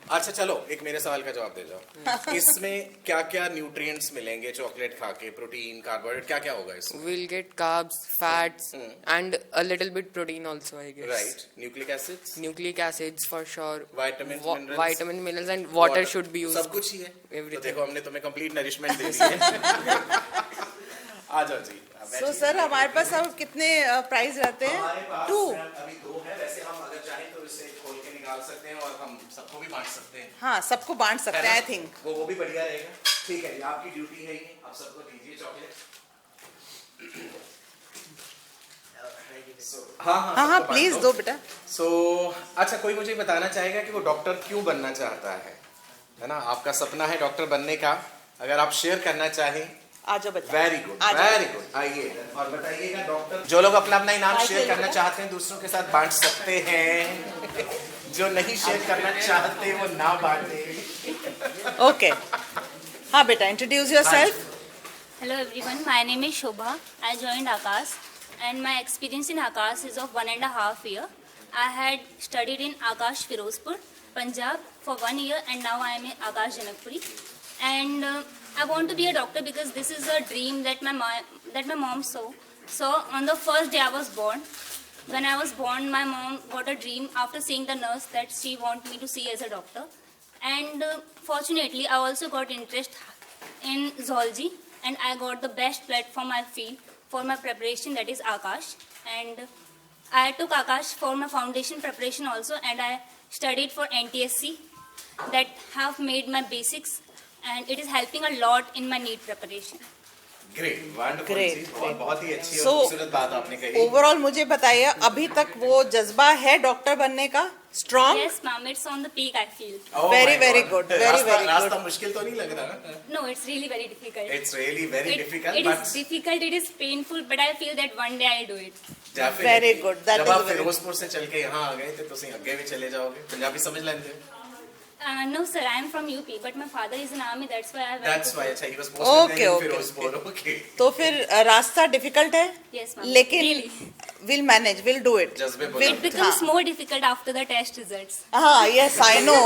अच्छा चलो, एक मेरे सवाल का जवाब दे जाओ। इसमें क्या क्या न्यूट्रिएंट्स मिलेंगे चॉकलेट खा के? प्रोटीन, कार्बोहाइड्रेट, क्या क्या होगा इसमें? We'll get carbs, fats, and a little bit protein also, I guess. Right. Nucleic acids? Nucleic acids for sure. Vitamins, minerals? Vitamin, minerals, and water should be used. सब कुछ ही है। Everything. तो देखो हमने तुम्हें complete nourishment दे दी है। आ जाओ जी। So sir हमारे पास अब कितने प्राइज रहते हैं? हमारे पास 2। अभी 2 है, वैसे हम अगर चाहें तो इसे खोल के निकाल सकते हैं और हम सबको भी बांट सकते हैं। हाँ सबको बांट सकते हैं आई थिंक। वो भी बढ़िया रहेगा। ठीक है जी, आपकी ड्यूटी है ये, आप सबको दीजिए चॉकलेट। हाँ प्लीज दो बेटा। अच्छा कोई मुझे बताना चाहेगा कि वो डॉक्टर क्यों बनना चाहता है ना? आपका सपना है डॉक्टर बनने का, अगर आप शेयर करना चाहें। आ जाओ बच्चा। वेरी गुड, आइए और बताइएगा डॉक्टर। जो लोग अपना अपना इनाम शेयर करना चाहते हैं दूसरों के साथ बांट सकते हैं, जो नहीं शेयर करना चाहते वो ना बांटे। ओके हाँ बेटा, introduce yourself. Hello everyone, my name is Shobha. I joined Akash and my experience in Akash is of 1.5 years. I had studied in Akash Firozpur, Punjab for 1 year and now I am in Akash Janakpuri. And I want to be a doctor because this is a dream that my mom saw. So on the first day I was born, when I was born my mom got a dream after seeing the nurse that she wanted me to see as a doctor. And fortunately I also got interest in zoology. And I got the best platform I feel for my preparation, that is Akash. And I took Akash for my foundation preparation also, and I studied for NTSC that have made my basics, and it is helping a lot in my NEET preparation. Great, wonderful जी, बहुत ही अच्छी और So, खूबसूरत बात आपने कही। Overall मुझे बताइए अभी तक वो जज्बा है डॉक्टर बनने का strong? Yes, ma'am, it's on the peak I feel. Very good, very good. रास्ता मुश्किल तो नहीं लग रहा? No, it's really very difficult. It's really very difficult. It is difficult, it is painful, but I feel that one day I'll do it. Definitely. Very good. That जब is आप very Firozpur से चल के यहाँ आ गए थे तो तुम अगे भी चले जाओगे, पंजाबी समझ लेते हो? No sir, I am from UP, but my father is in army, that's why I went. That's why, अच्छा, he was posted in Firozpur, okay. तो फिर रास्ता डिफिकल्ट है? Yes, ma'am. लेकिन Really. we'll manage, we'll do it. जज्बे बोला। It becomes more difficult after the test results. हाँ, yes, I know.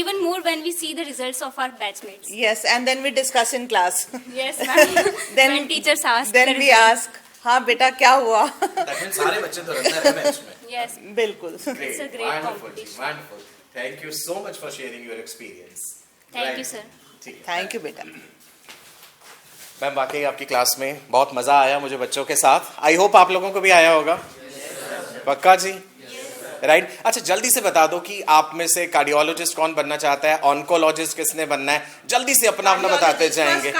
Even more when we see the results of our batchmates. Yes, and then we discuss in class. Yes, ma'am. When teachers ask. Then we ask, हाँ बेटा क्या हुआ? That means सारे बच्चे तो रहते हैं मैच में। Yes. बिल्कुल. It's a great competition. Wonderful. Thank you so much for sharing your experience. Thank you, sir. Thank you बेटा. मैम वाकई आपकी क्लास में बहुत मजा आया मुझे बच्चों के साथ। आई होप आप लोगों को भी आया होगा। पक्का जी? राइट। अच्छा जल्दी से बता दो कि आप में से कार्डियोलॉजिस्ट कौन बनना चाहता है, ऑन्कोलॉजिस्ट किसने बनना है? जल्दी से अपना अपना बताते जाएंगे।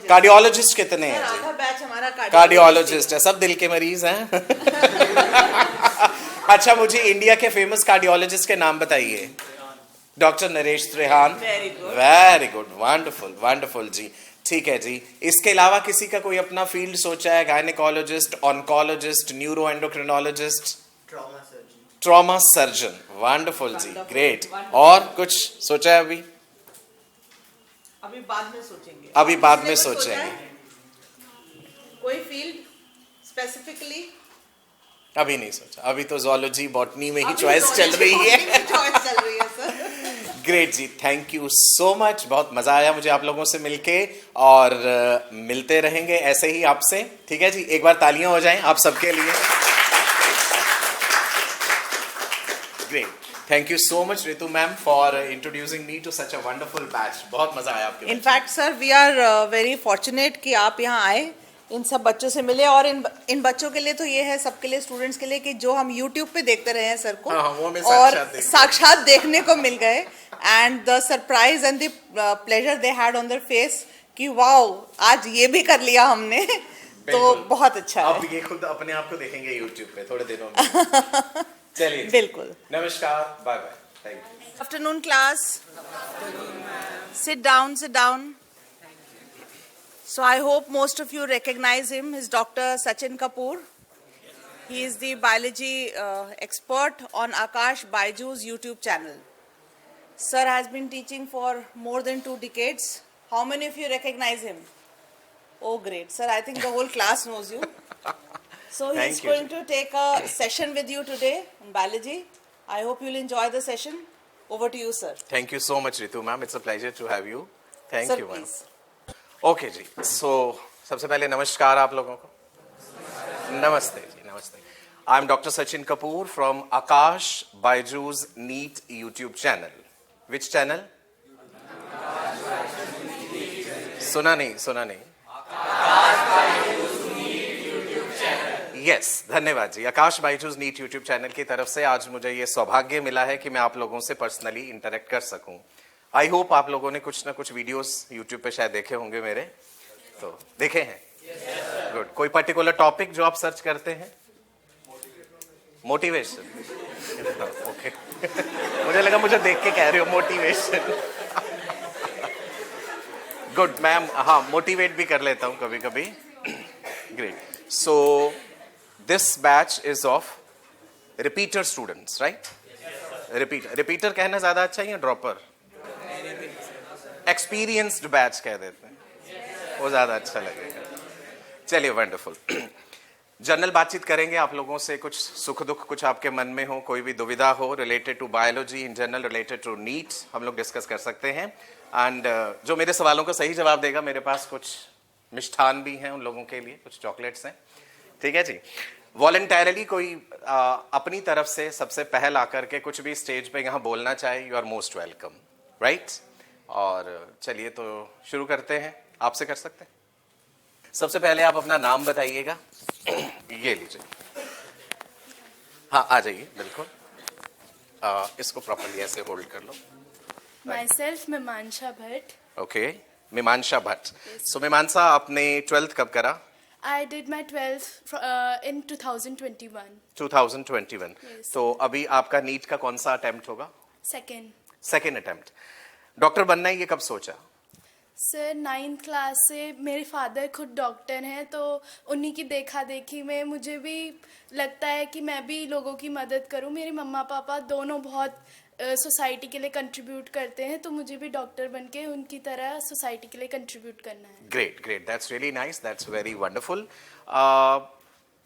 कार्डियोलॉजिस्ट कितने हैं जी? कार्डियोलॉजिस्ट है, सब दिल के मरीज हैं। अच्छा मुझे इंडिया के फेमस कार्डियोलॉजिस्ट के नाम बताइए। Doctor Naresh Trehan. Very good, wonderful wonderful जी। ठीक है जी, इसके अलावा किसी का कोई अपना फील्ड सोचा है? Gynaecologist, oncologist, neuro endocrinologist, trauma surgeon. Wonderful जी, ग्रेट। और कुछ सोचा है अभी? अभी बाद में सोचेंगे। अभी बाद में सोचेंगे। कोई फील्ड स्पेसिफिकली? अभी नहीं सोचा, अभी तो ज़ूलॉजी बॉटनी में ही चॉइस चल रही है। ग्रेट जी, थैंक यू सो मच, बहुत मजा आया मुझे आप लोगों से मिलके और मिलते रहेंगे ऐसे ही आपसे। ठीक है जी, एक बार तालियां हो जाएं आप सबके लिए। Great, thank you so much Ritu ma'am for introducing me to such a wonderful batch. बहुत मजा आया आपके। In fact sir we are very fortunate कि आप यहाँ आए, इन सब बच्चों से मिले और इन बच्चों के लिए तो ये है, सबके लिए, स्टूडेंट्स के लिए कि जो हम YouTube पे देखते रहे हैं सर को, और साक्षात देखने को मिल गए। And the surprise and the pleasure they had on their face कि वाओ आज ये भी कर लिया हमने। तो बहुत अच्छा है। अब ये खुद अपने आप को देखेंगे YouTube पे थोड़े दिनों में। चलिए बिल्कुल, नमस्कार, bye bye, thank you. Afternoon class, sit down, sit down. So I hope most of you recognize him. He's Dr. Sachin Kapoor. He is the biology expert on Akash Baiju's YouTube channel. Sir has been teaching for more than 2 decades. How many of you recognize him? Oh great, sir, I think the whole class knows you. So he's going to take a session with you today on biology. I hope you'll enjoy the session. Over to you, sir. Thank you so much Ritu ma'am, it's a pleasure to have you. Thank sir, you ma'am. Please. Okay जी, सो सबसे पहले नमस्कार आप लोगों को। नमस्ते जी, नमस्ते। I am doctor Sachin Kapoor from Aakash Byju's NEET YouTube channel. Which channel? सुना नहीं। यस, धन्यवाद जी। Aakash Byju's NEET YouTube channel की तरफ से आज मुझे ये सौभाग्य मिला है कि मैं आप लोगों से पर्सनली इंटरेक्ट कर सकूं। आई होप आप लोगों ने कुछ ना कुछ वीडियोस यूट्यूब पे शायद देखे होंगे मेरे, तो देखे हैं? गुड। कोई पर्टिकुलर टॉपिक जो आप सर्च करते हैं? मोटिवेशन। ओके। मुझे लगा मुझे देख के कह रहे हो मोटिवेशन। गुड मैम, हाँ मोटिवेट भी कर लेता हूँ कभी कभी। Great. So this batch is of repeater students, right? Repeater कहना ज्यादा अच्छा है या ड्रॉपर? Experienced batch कह देते हैं, वो ज्यादा अच्छा लगेगा। चलिए, वंडरफुल। जनरल बातचीत करेंगे आप लोगों से, कुछ सुख दुख कुछ आपके मन में हो, कोई भी दुविधा हो related to biology in general, related to NEET, हम लोग डिस्कस कर सकते हैं। एंड जो मेरे सवालों का सही जवाब देगा, मेरे पास कुछ मिष्ठान भी हैं उन लोगों के लिए, कुछ चॉकलेट्स हैं, ठीक है जी। वॉलंटरली कोई अपनी तरफ से सबसे पहल आकर के कुछ भी स्टेज पे यहाँ बोलना चाहे, you are most welcome, right? और चलिए तो शुरू करते हैं, आपसे कर सकते हैं। सबसे पहले आप अपना नाम बताइएगा। ये लीजिए, हाँ आ जाइए, बिल्कुल। इसको प्रॉपर्ली ऐसे होल्ड कर लो। Myself मीमांसा भट्ट। ओके, मीमांसा भट्ट। सो मीमांसा, आपने 12th कब करा? I did my 12th in 2021. 2021। Yes. तो अभी आपका नीट का कौन सा अटेम्प्ट होगा? Second attempt. डॉक्टर बनना है ये कब सोचा? सर 9th क्लास से मेरे फादर खुद डॉक्टर हैं, तो उन्हीं की देखा देखी में मुझे भी लगता है कि मैं भी लोगों की मदद करूं। मेरे मम्मा पापा दोनों बहुत सोसाइटी के लिए कंट्रीब्यूट करते हैं, तो मुझे भी डॉक्टर बनके उनकी तरह सोसाइटी के लिए कंट्रीब्यूट करना है। Great great, that's really nice, that's very wonderful.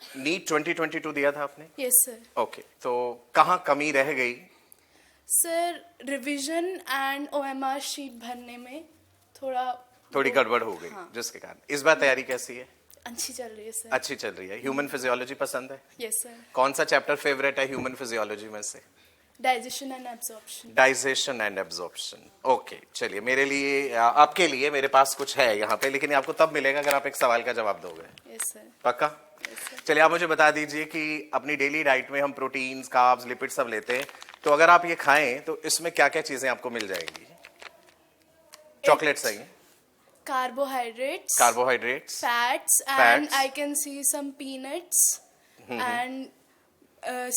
NEET 2022 दिया था आपने? Yes sir. ओके, तो कहाँ कमी रह गई? Sir revision and OMR sheet भरने में थोड़ी गड़बड़ हो गई। हाँ। जिसके कारण इस बार तैयारी कैसी है? अच्छी चल रही है सर। अच्छी चल रही है। ह्यूमन फिजियोलॉजी पसंद है? Yes sir. कौन सा चैप्टर फेवरेट है ह्यूमन फिजियोलॉजी में से? Digestion and absorption. Digestion and absorption, okay. चलिए, मेरे लिए, आपके लिए मेरे पास कुछ है यहाँ पे, लेकिन आपको तब मिलेगा अगर आप एक सवाल का जवाब दोगे। Yes sir. पक्का? चलिए, आप मुझे बता दीजिए कि अपनी डेली डाइट में हम प्रोटीन्स, कार्ब्स, लिपिड सब लेते हैं, तो अगर आप ये खाएं तो इसमें क्या क्या चीजें आपको मिल जाएंगी? चॉकलेट सही है? Carbohydrates, fats, and I can see some peanuts, and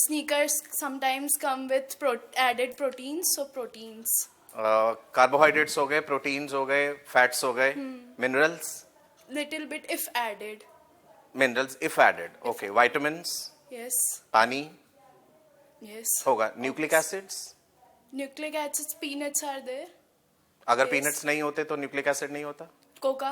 sneakers sometimes come with added proteins, so proteins. Carbohydrates हो गए, proteins हो गए, fats हो गए, minerals? Little bit if added. Minerals if added, okay. Vitamins? Yes. पानी? Yes. होगा. Nucleic acids? Nucleic acids, peanuts are there. अगर peanuts नहीं होते तो nucleic acid नहीं होता? कोका?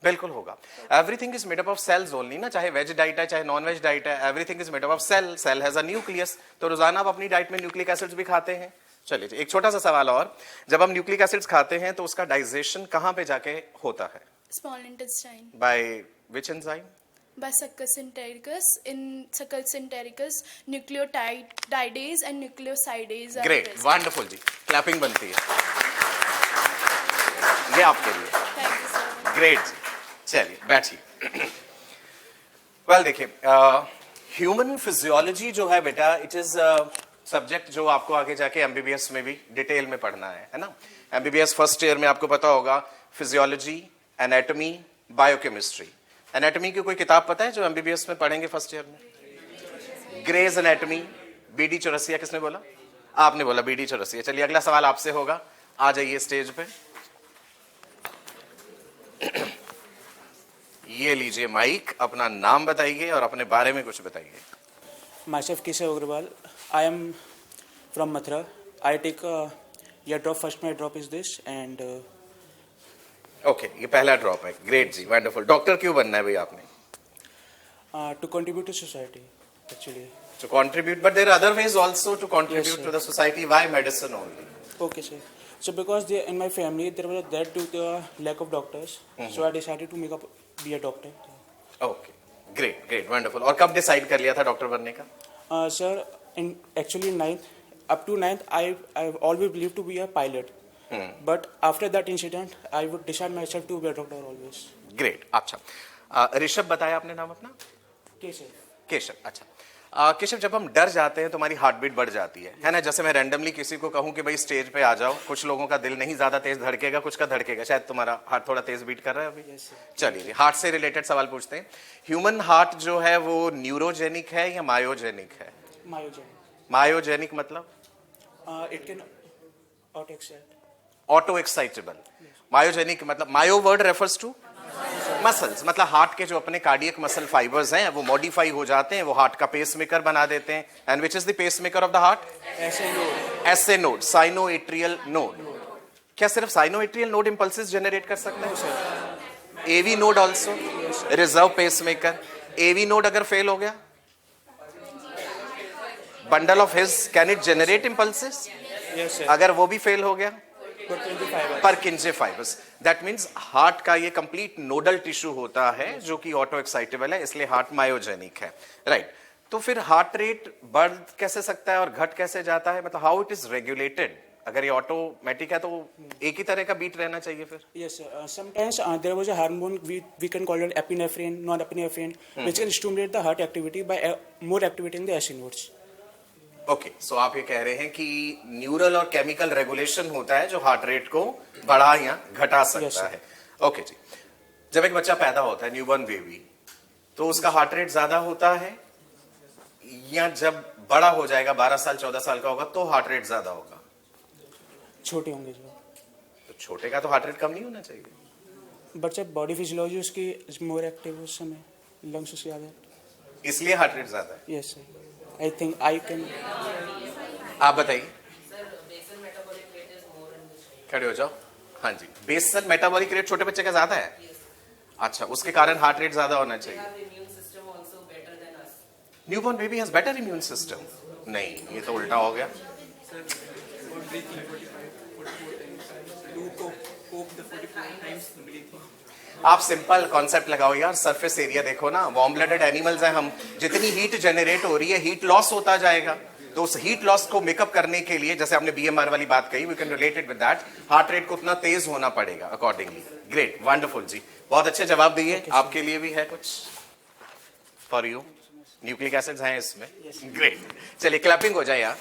बिल्कुल होगा। Everything is made up of cells only ना, चाहे वेज डाइट है चाहे नॉन वेज डाइट है, everything is made up of cell. Cell has a nucleus, तो रोजाना आप अपनी डाइट में न्यूक्लिक एसिड्स भी खाते हैं। चलिए, एक छोटा सा सवाल और, जब हम न्यूक्लिक एसिड्स खाते हैं तो उसका डाइजेशन कहाँ पे जाके होता है? Small intestine. By which enzyme? By succus entericus. In succus entericus, nucleotidase and nucleosidase are Great, present. wonderful जी, क्लैपिंग बनती है ये आपके लिए। Thank you sir. ग्रेट जी, चलिए बैठिए। वेल देखिए, ह्यूमन फिजियोलॉजी जो है बेटा, इट इज सब्जेक्ट जो आपको आगे जाके एमबीबीएस में भी डिटेल में पढ़ना है ना। एमबीबीएस फर्स्ट ईयर में आपको पता होगा फिजियोलॉजी, एनाटॉमी, बायोकेमिस्ट्री। एनाटॉमी की कोई किताब पता है जो एमबीबीएस में पढ़ेंगे फर्स्ट ईयर में? Gray's anatomy. बीडी चौरसिया किसने बोला? आपने बोला बीडी चौरसिया। चलिए, अगला सवाल आपसे होगा, आ जाइए स्टेज पे। ये लीजिए माइक, अपना नाम बताइए और अपने बारे में कुछ बताइए। Myself Keshav Agrawal. I am from Mathura. I take your drop first. My drop is this and. Okay, ये पहला ड्रॉप है। ग्रेट जी, वंडरफुल। डॉक्टर क्यों बनना है भाई आपने? To contribute to society, actually. To contribute, but there are other ways also to contribute to the society. Why medicine only? Okay, sir. So because in my family there was that due to the lack of doctors, so I decided to be a doctor. Okay, great, great, wonderful. और कब decide कर लिया था doctor बनने का? Sir, actually 9th, up to 9th, I've always believed to be a pilot. But after that incident, I would decide myself to be a doctor always. Great, अच्छा। ऋषभ बताया आपने नाम अपना? केशव। केशव, अच्छा। केशव, जब हम डर जाते हैं तो हमारी हार्ट बीट बढ़ जाती है ना? जैसे मैं रैंडमली किसी को कहूं कि भाई स्टेज पे आ जाओ, कुछ लोगों का दिल नहीं ज्यादा तेज धड़केगा, कुछ का धड़केगा। शायद तुम्हारा हार्ट थोड़ा तेज बीट कर रहा है अभी। चलिए, हार्ट से रिलेटेड सवाल पूछते हैं। ह्यूमन हार्ट जो है वो न्यूरोजेनिक है या मायोजेनिक है? मायोजेनिक मतलब it can auto excitable. Myogenic मतलब, मायो वर्ड रेफर्स टू मसल्स, मतलब हार्ट के जो अपने कार्डियक मसल फाइबर्स हैं वो मॉडिफाई हो जाते हैं, वो हार्ट का पेसमेकर बना देते हैं। And which is the pacemaker of the heart? SA node, sinoatrial node. क्या सिर्फ साइनोएट्रियल नोड इंपल्सेस जनरेट कर सकते हैं? AV node also, reserve pacemaker. AV node अगर फेल हो गया, bundle of His can it generate impulses? अगर वो भी फेल हो गया, Purkinje fibres. That means heart का ये कंप्लीट नोडल टिश्यू होता है जो कि ऑटो एक्साइटेबल है, इसलिए हार्ट मायोजेनिक है, राइट। तो फिर हार्ट रेट बढ़ कैसे सकता है और घट कैसे जाता है? मतलब हाउ इट इज रेगुलेटेड? अगर ये ऑटोमेटिक है तो एक ही तरह का बीट रहना चाहिए फिर? Yes, sometimes there was a hormone we can call it epinephrine, norepinephrine, which can stimulate the heart activity by more activating the SE nodes. Okay, so आप ये कह रहे हैं कि न्यूरल और केमिकल रेगुलेशन होता है जो हार्ट रेट को बढ़ा या घटा सकता है। ओके जी। जब एक बच्चा पैदा होता है, न्यूबॉर्न बेबी, तो उसका हार्ट रेट ज्यादा होता है या जब बड़ा हो जाएगा 12 साल 14 साल का होगा तो हार्ट रेट ज्यादा होगा? छोटे होंगे जो, तो छोटे का तो हार्ट रेट कम नहीं होना चाहिए। बट जब बॉडी फिजियोलॉजी उसकी मोर एक्टिव उस समय, लंग्स उसके ज्यादा, इसलिए हार्ट रेट ज्यादा है। Yes sir, I think I can. आप बताइए, खड़े हो जाओ। हाँ जी, बेसल मेटाबॉलिक रेट छोटे बच्चे का ज्यादा है। अच्छा, उसके कारण हार्ट रेट ज्यादा होना चाहिए। Newborn baby has better immune system? नहीं, ये तो उल्टा हो गया। आप सिंपल कॉन्सेप्ट लगाओ यार, सरफेस एरिया देखो ना, वार्म ब्लडेड एनिमल्स हैं हम, जितनी हीट जनरेट हो रही है हीट लॉस होता जाएगा, तो उस हीट लॉस को मेकअप करने के लिए, जैसे आपने बीएमआर वाली बात कही, we can relate it with that, heart rate को उतना तेज होना पड़ेगा अकॉर्डिंगली। ग्रेट, वंडरफुल जी, बहुत अच्छे जवाब दिए। आपके लिए भी है कुछ फॉर यू? न्यूक्लिक एसिड्स हैं इसमें, ग्रेट। चलिए क्लैपिंग हो जाए यार।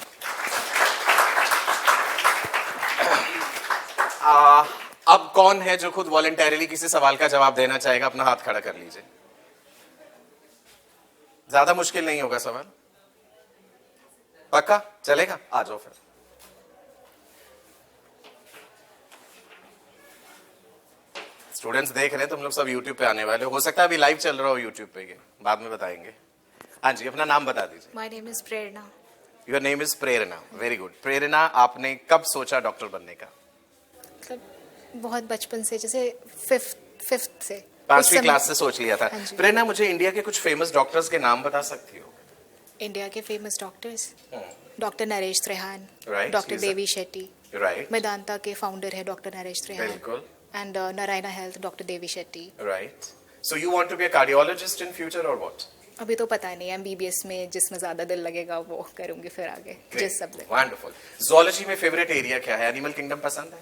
अब कौन है जो खुद वॉलंटरीली किसी सवाल का जवाब देना चाहेगा? अपना हाथ खड़ा कर लीजिए। ज्यादा मुश्किल नहीं होगा सवाल, पक्का चलेगा? आ जाओ फिर। स्टूडेंट्स देख रहे हैं, तुम लोग सब यूट्यूब पे आने वाले हो सकता है अभी लाइव चल रहा हो यूट्यूब पे, बाद में बताएंगे। हाँ जी, अपना नाम बता दीजिए। My name is Prerna. Your name is Prerna, very good. Prerna, आपने कब सोचा डॉक्टर बनने का? बहुत बचपन से, जैसे फिफ्थ से, 5वीं क्लास से सोच लिया था। प्रेरणा, मुझे इंडिया के कुछ फेमस डॉक्टर्स के नाम बता सकती हो? इंडिया के famous doctors, doctor Naresh Trehan, Right, doctor he's a- Devi Shetty, right, Medanta के फाउंडर है डॉक्टर नरेश त्रेहान, बिल्कुल, and Narayana health doctor Devi Shetty. Right. So you want to be a cardiologist in future और व्हाट? अभी तो पता नहीं, एमबीबीएस में जिसमें ज्यादा दिल लगेगा वो करूंगी फिर आगे, जिस सब्जेक्ट। वंडरफुल। ज़ूलॉजी में फेवरेट एरिया क्या है? एनिमल किंगडम पसंद है?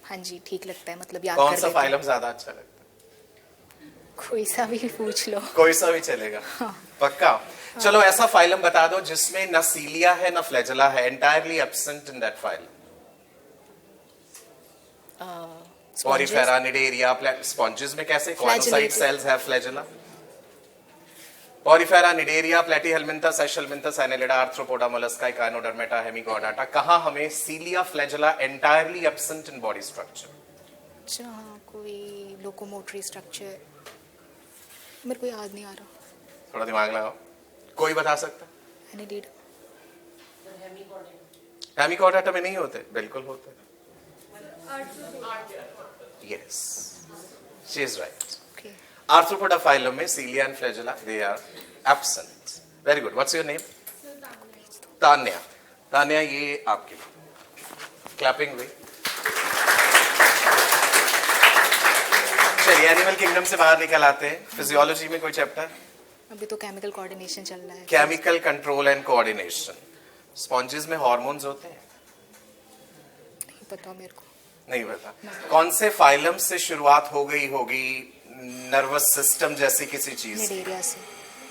हाँ जी, ठीक लगता है, मतलब याद कौन कर सा लेते हैं। फाइलम ज्यादा अच्छा लगता है? कोई सा भी पूछ लो। कोई सा भी चलेगा? पक्का? चलो ऐसा फाइलम बता दो जिसमें न सीलिया है न फ्लैजेला है, entirely absent in that phylum. Porifera, cnidaria, sponges में कैसे? Choanocyte cells have flagella. Porifera, cnidaria, platyhelminthes, aschelminthes, annelida, arthropoda, mollusca, echinodermata, hemichordata, कहां हमें cilia flagella entirely absent in body structure? अच्छा, कोई लोकोमोटरी स्ट्रक्चर मेरे को याद नहीं आ रहा। थोड़ा दिमाग लगाओ, कोई बता सकता? एनेलिड, हेमिकोडाटा में नहीं होते? बिल्कुल होते। Yes, she is right. Arthropoda phylum में cilia and flagella they are absent. Very good. What's your name? Tanya. Tanya, ये आपके क्लैपिंग हुई। चलिए एनिमल किंगडम से बाहर निकल आते हैं। फिजियोलॉजी में कोई चैप्टर? अभी तो केमिकल कोऑर्डिनेशन चल रहा है। Chemical control and coordination. Sponges में हार्मोन्स होते हैं? नहीं पता मेरे को। नहीं पता। कौन से फाइलम से शुरुआत हो गई होगी नर्वस सिस्टम जैसी किसी चीज? निडेरिया से।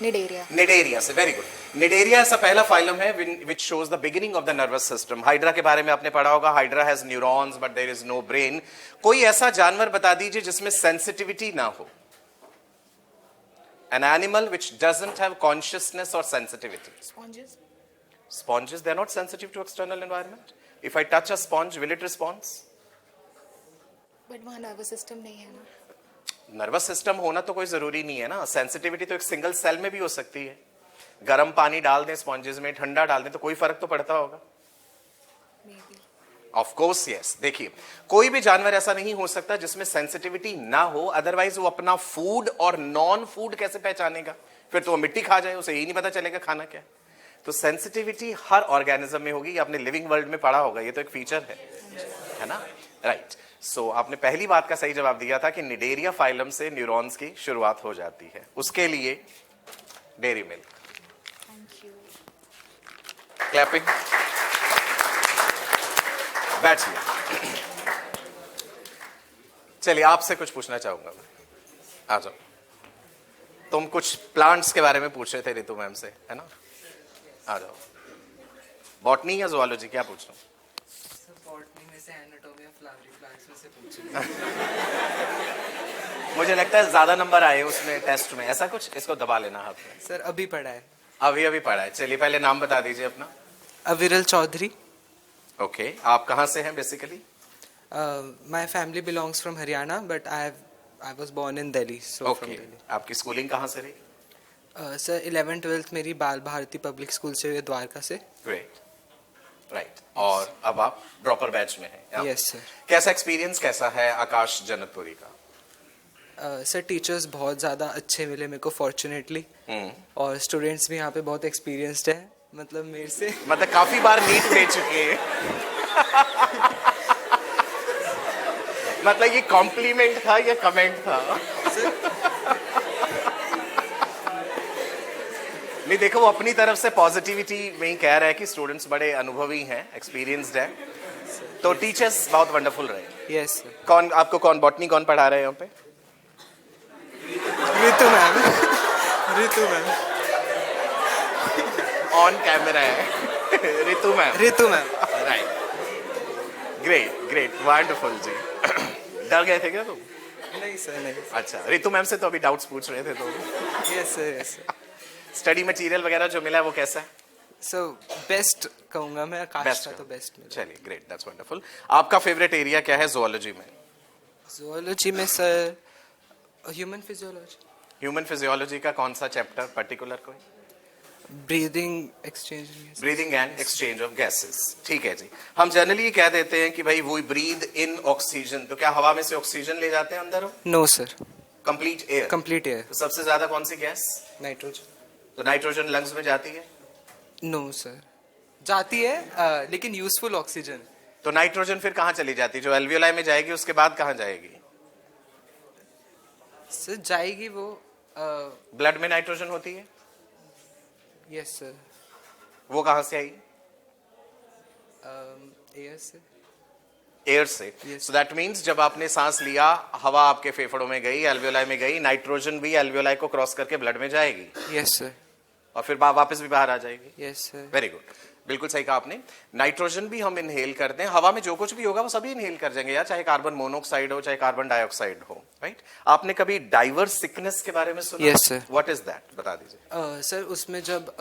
निडेरिया। निडेरिया से, वेरी गुड। निडेरिया ऐसा पहला फाइलम है which shows the beginning of the nervous system. Hydra के बारे में आपने पढ़ा होगा, hydra has neurons but there is no brain. कोई ऐसा जानवर बता दीजिए जिसमें सेंसिटिविटी ना हो। An animal which doesn't have consciousness or sensitivity. Sponges. Sponges, they are not sensitive to external environment. If I touch a sponge, will it respond? But वहाँ nervous system नहीं है ना। नर्वस सिस्टम होना तो कोई जरूरी नहीं है ना। सेंसिटिविटी तो एक सिंगल सेल में भी हो सकती है। गर्म पानी डाल दें स्पॉन्जेस में, ठंडा डाल दें, तो कोई फर्क तो पड़ता होगा। Of course yes. देखिए, कोई भी जानवर ऐसा नहीं हो सकता जिसमें सेंसिटिविटी ना हो, अदरवाइज वो अपना फूड और नॉन फूड कैसे पहचानेगा? फिर तो वो मिट्टी खा जाए, उसे यही नहीं पता चलेगा खाना क्या है। तो सेंसिटिविटी हर ऑर्गेनिज्म में होगी। आपने लिविंग वर्ल्ड में पढ़ा होगा, ये तो एक फीचर है ना, राइट। सो आपने पहली बात का सही जवाब दिया था कि निडेरिया फाइलम से न्यूरॉन्स की शुरुआत हो जाती है। उसके लिए डेयरी मिल्क। क्लैपिंग। बैठिए। चलिए, आपसे कुछ पूछना चाहूंगा मैं। आ जाओ। तुम कुछ प्लांट्स के बारे में पूछ रहे थे रितु मैम से, है ना? आ जाओ। बॉटनी या ज़ूलॉजी, क्या पूछ रहा हूँ? बॉटनी में से एनाटॉमी ऑफ फ्लावरिंग प्लांट्स में से पूछ। मुझे लगता है ज्यादा नंबर आए उसमें टेस्ट में, ऐसा कुछ। इसको दबा लेना हाथ में। सर अभी पढ़ा है। अभी पढ़ा है। चलिए, पहले नाम बता दीजिए अपना। अविरल चौधरी। ओके, आप कहाँ से हैं basically? My family belongs from Haryana but I was born in Delhi, so from Delhi. आपकी स्कूलिंग कहाँ से रही? सर 11th-12th मेरी बाल भारती पब्लिक स्कूल से हुई, द्वारका से। Great, right. और अब आप प्रॉपर बैच में हैं? Yes sir. कैसा एक्सपीरियंस कैसा है आकाश जनकपुरी का? सर टीचर्स बहुत ज़्यादा अच्छे मिले मेरे को फॉर्चुनेटली, और स्टूडेंट्स भी यहाँ पे बहुत एक्सपीरियंस्ड है, मतलब मेरे से, मतलब काफी बार नीट दे चुके हैं। मतलब ये कॉम्प्लीमेंट था या कमेंट था? नहीं, देखो वो अपनी तरफ से पॉजिटिविटी में ही कह रहा है कि स्टूडेंट्स बड़े अनुभवी हैं, एक्सपीरियंस्ड हैं, तो टीचर्स बहुत वंडरफुल रहे। Yes sir. कौन आपको बॉटनी कौन पढ़ा रहे हैं यहाँ पे? Ritu ma'am. Ritu ma'am on camera है। Ritu ma'am, right. Great, wonderful जी। डर गए थे क्या तुम? नहीं सर, नहीं। अच्छा, रितु मैम से तो अभी डाउट्स पूछ रहे थे तो? Yes sir. स्टडी मटेरियल वगैरह जो मिला है वो कैसा है? सो बेस्ट कहूंगा मैं, आकाश का तो बेस्ट मिला। चलिए, ग्रेट, दैट्स वंडरफुल। आपका फेवरेट एरिया क्या है ज़ूलॉजी में? ज़ूलॉजी में sir human physiology. Human physiology का कौन सा चैप्टर पर्टिकुलर कोई? Breathing and exchange of gases. ठीक है जी। हम जनरली कह देते हैं कि भाई वो ब्रीद इन ऑक्सीजन, तो क्या हवा में से ऑक्सीजन ले जाते हैं अंदर? No sir, complete air. तो सबसे ज्यादा कौन सी गैस? नाइट्रोजन। तो नाइट्रोजन लंग्स में जाती है? नो सर, जाती है लेकिन यूजफुल ऑक्सीजन। तो नाइट्रोजन फिर कहाँ चली जाती है? जो एल्वियोलाई में जाएगी उसके बाद कहाँ जाएगी? सर जाएगी वो ब्लड में नाइट्रोजन होती है? Yes sir. वो कहाँ से आई? एयर से। एयर से। सो दैट मीन्स जब आपने सांस लिया, हवा आपके फेफड़ों में गई, एल्वियोलाई में गई, नाइट्रोजन भी एल्वियोलाई को क्रॉस करके ब्लड में जाएगी। Yes sir. और फिर वापस भी बाहर आ जाएगी। Yes sir. वेरी गुड, बिल्कुल सही कहा आपने। नाइट्रोजन भी हम इनहेल करते हैं, हवा में जो कुछ भी होगा वो सभी इनहेल कर जाएंगे यार, चाहे कार्बन मोनोऑक्साइड हो चाहे कार्बन डाइऑक्साइड हो, राइट? आपने कभी डाइवर सिकनेस के बारे में सुना? Yes sir. What is that, बता दीजिए। सर उसमें जब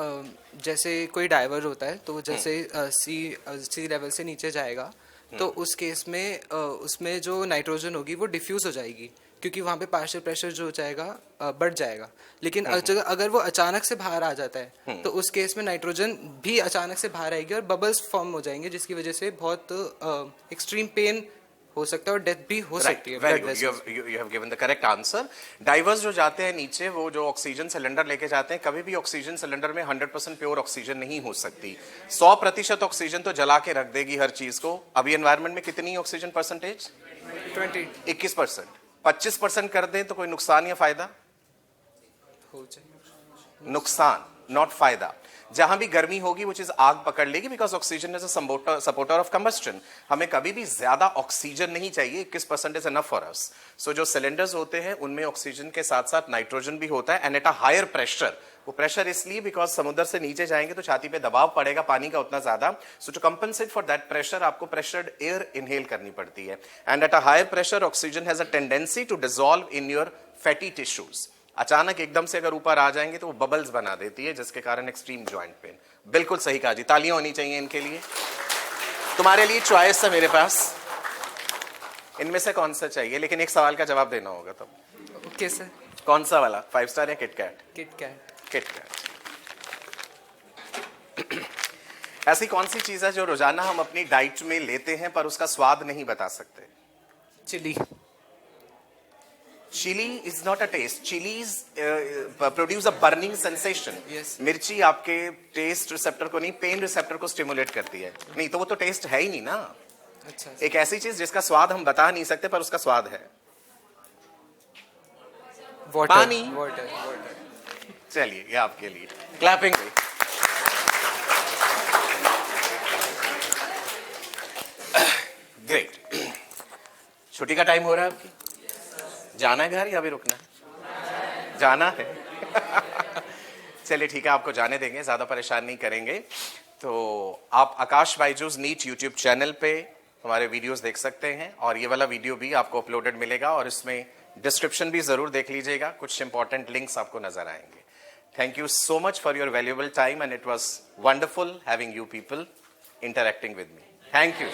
जैसे कोई डाइवर होता है तो जैसे सी लेवल से नीचे जाएगा तो उस केस में उसमें जो नाइट्रोजन होगी वो डिफ्यूज हो जाएगी, क्योंकि वहाँ पे पार्शियल प्रेशर जो हो जाएगा बढ़ जाएगा। लेकिन अगर वो अचानक से बाहर आ जाता है तो उस केस में नाइट्रोजन भी अचानक से बाहर आएगी और बबल्स फॉर्म हो जाएंगे, जिसकी वजह से बहुत एक्सट्रीम पेन हो सकता है और डेथ भी हो सकती है। Very good, you have given the correct answer. Diverse जो जाते हैं नीचे, वो जो ऑक्सीजन सिलेंडर लेके जाते हैं, कभी भी ऑक्सीजन सिलेंडर में 100% प्योर ऑक्सीजन नहीं हो सकती। 100% ऑक्सीजन तो जला के रख देगी हर चीज को। अभी एनवायरमेंट में कितनी ऑक्सीजन परसेंटेज? 21%। 25% कर दें तो कोई नुकसान या फायदा? नुकसान, नॉट फायदा। जहां भी गर्मी होगी वो चीज आग पकड़ लेगी, because oxygen is a supporter of combustion. हमें कभी भी ज्यादा ऑक्सीजन नहीं चाहिए, 21% इज एनफ फॉर अस। सो जो सिलेंडर्स होते हैं उनमें ऑक्सीजन के साथ साथ नाइट्रोजन भी होता है, and at a higher pressure वो प्रेशर इसलिए बिकॉज समुद्र से नीचे जाएंगे तो छाती पे दबाव पड़ेगा पानी का उतना ज्यादा, so to compensate for that pressure आपको प्रेशर्ड एयर इनहेल करनी पड़ती है। And at a higher pressure oxygen has a tendency to dissolve in your fatty tissues. अचानक एकदम से अगर ऊपर आ जाएंगे तो वो बबल्स बना देती है, जिसके कारण एक्सट्रीम जॉइंट पेन। बिल्कुल सही कहा जी, तालियां होनी चाहिए इनके लिए। तुम्हारे लिए चॉइस है मेरे पास, इनमें से कौन सा चाहिए, लेकिन एक सवाल का जवाब देना होगा तब। Okay sir. कौन सा वाला, 5 स्टार या किटकैट? किटकैट। किटकैट। ऐसी कौन सी चीज है जो रोजाना हम अपनी डाइट में लेते हैं पर उसका स्वाद नहीं बता सकते? Chilli. Chilli is not a taste, chillies produce a burning sensation. मिर्ची आपके टेस्ट रिसेप्टर को नहीं, पेन रिसेप्टर को स्टिमुलेट करती है। नहीं तो वो तो टेस्ट है ही नहीं ना। अच्छा। एक ऐसी चीज जिसका स्वाद हम बता नहीं सकते पर उसका स्वाद है। वाटर। पानी। वाटर। चलिए ये आपके लिए क्लैपिंग। ग्रेट। छुट्टी का टाइम हो रहा है आपकी, जाना है घर या अभी रुकना है? जाना है। चलिए ठीक है, आपको जाने देंगे, ज्यादा परेशान नहीं करेंगे। तो आप आकाश बायजूस नीट यूट्यूब चैनल पे हमारे वीडियोस देख सकते हैं, और ये वाला वीडियो भी आपको अपलोडेड मिलेगा, और इसमें डिस्क्रिप्शन भी जरूर देख लीजिएगा, कुछ इंपॉर्टेंट लिंक्स आपको नजर आएंगे। Thank you so much for your valuable time and it was wonderful having you people interacting with me. Thank you.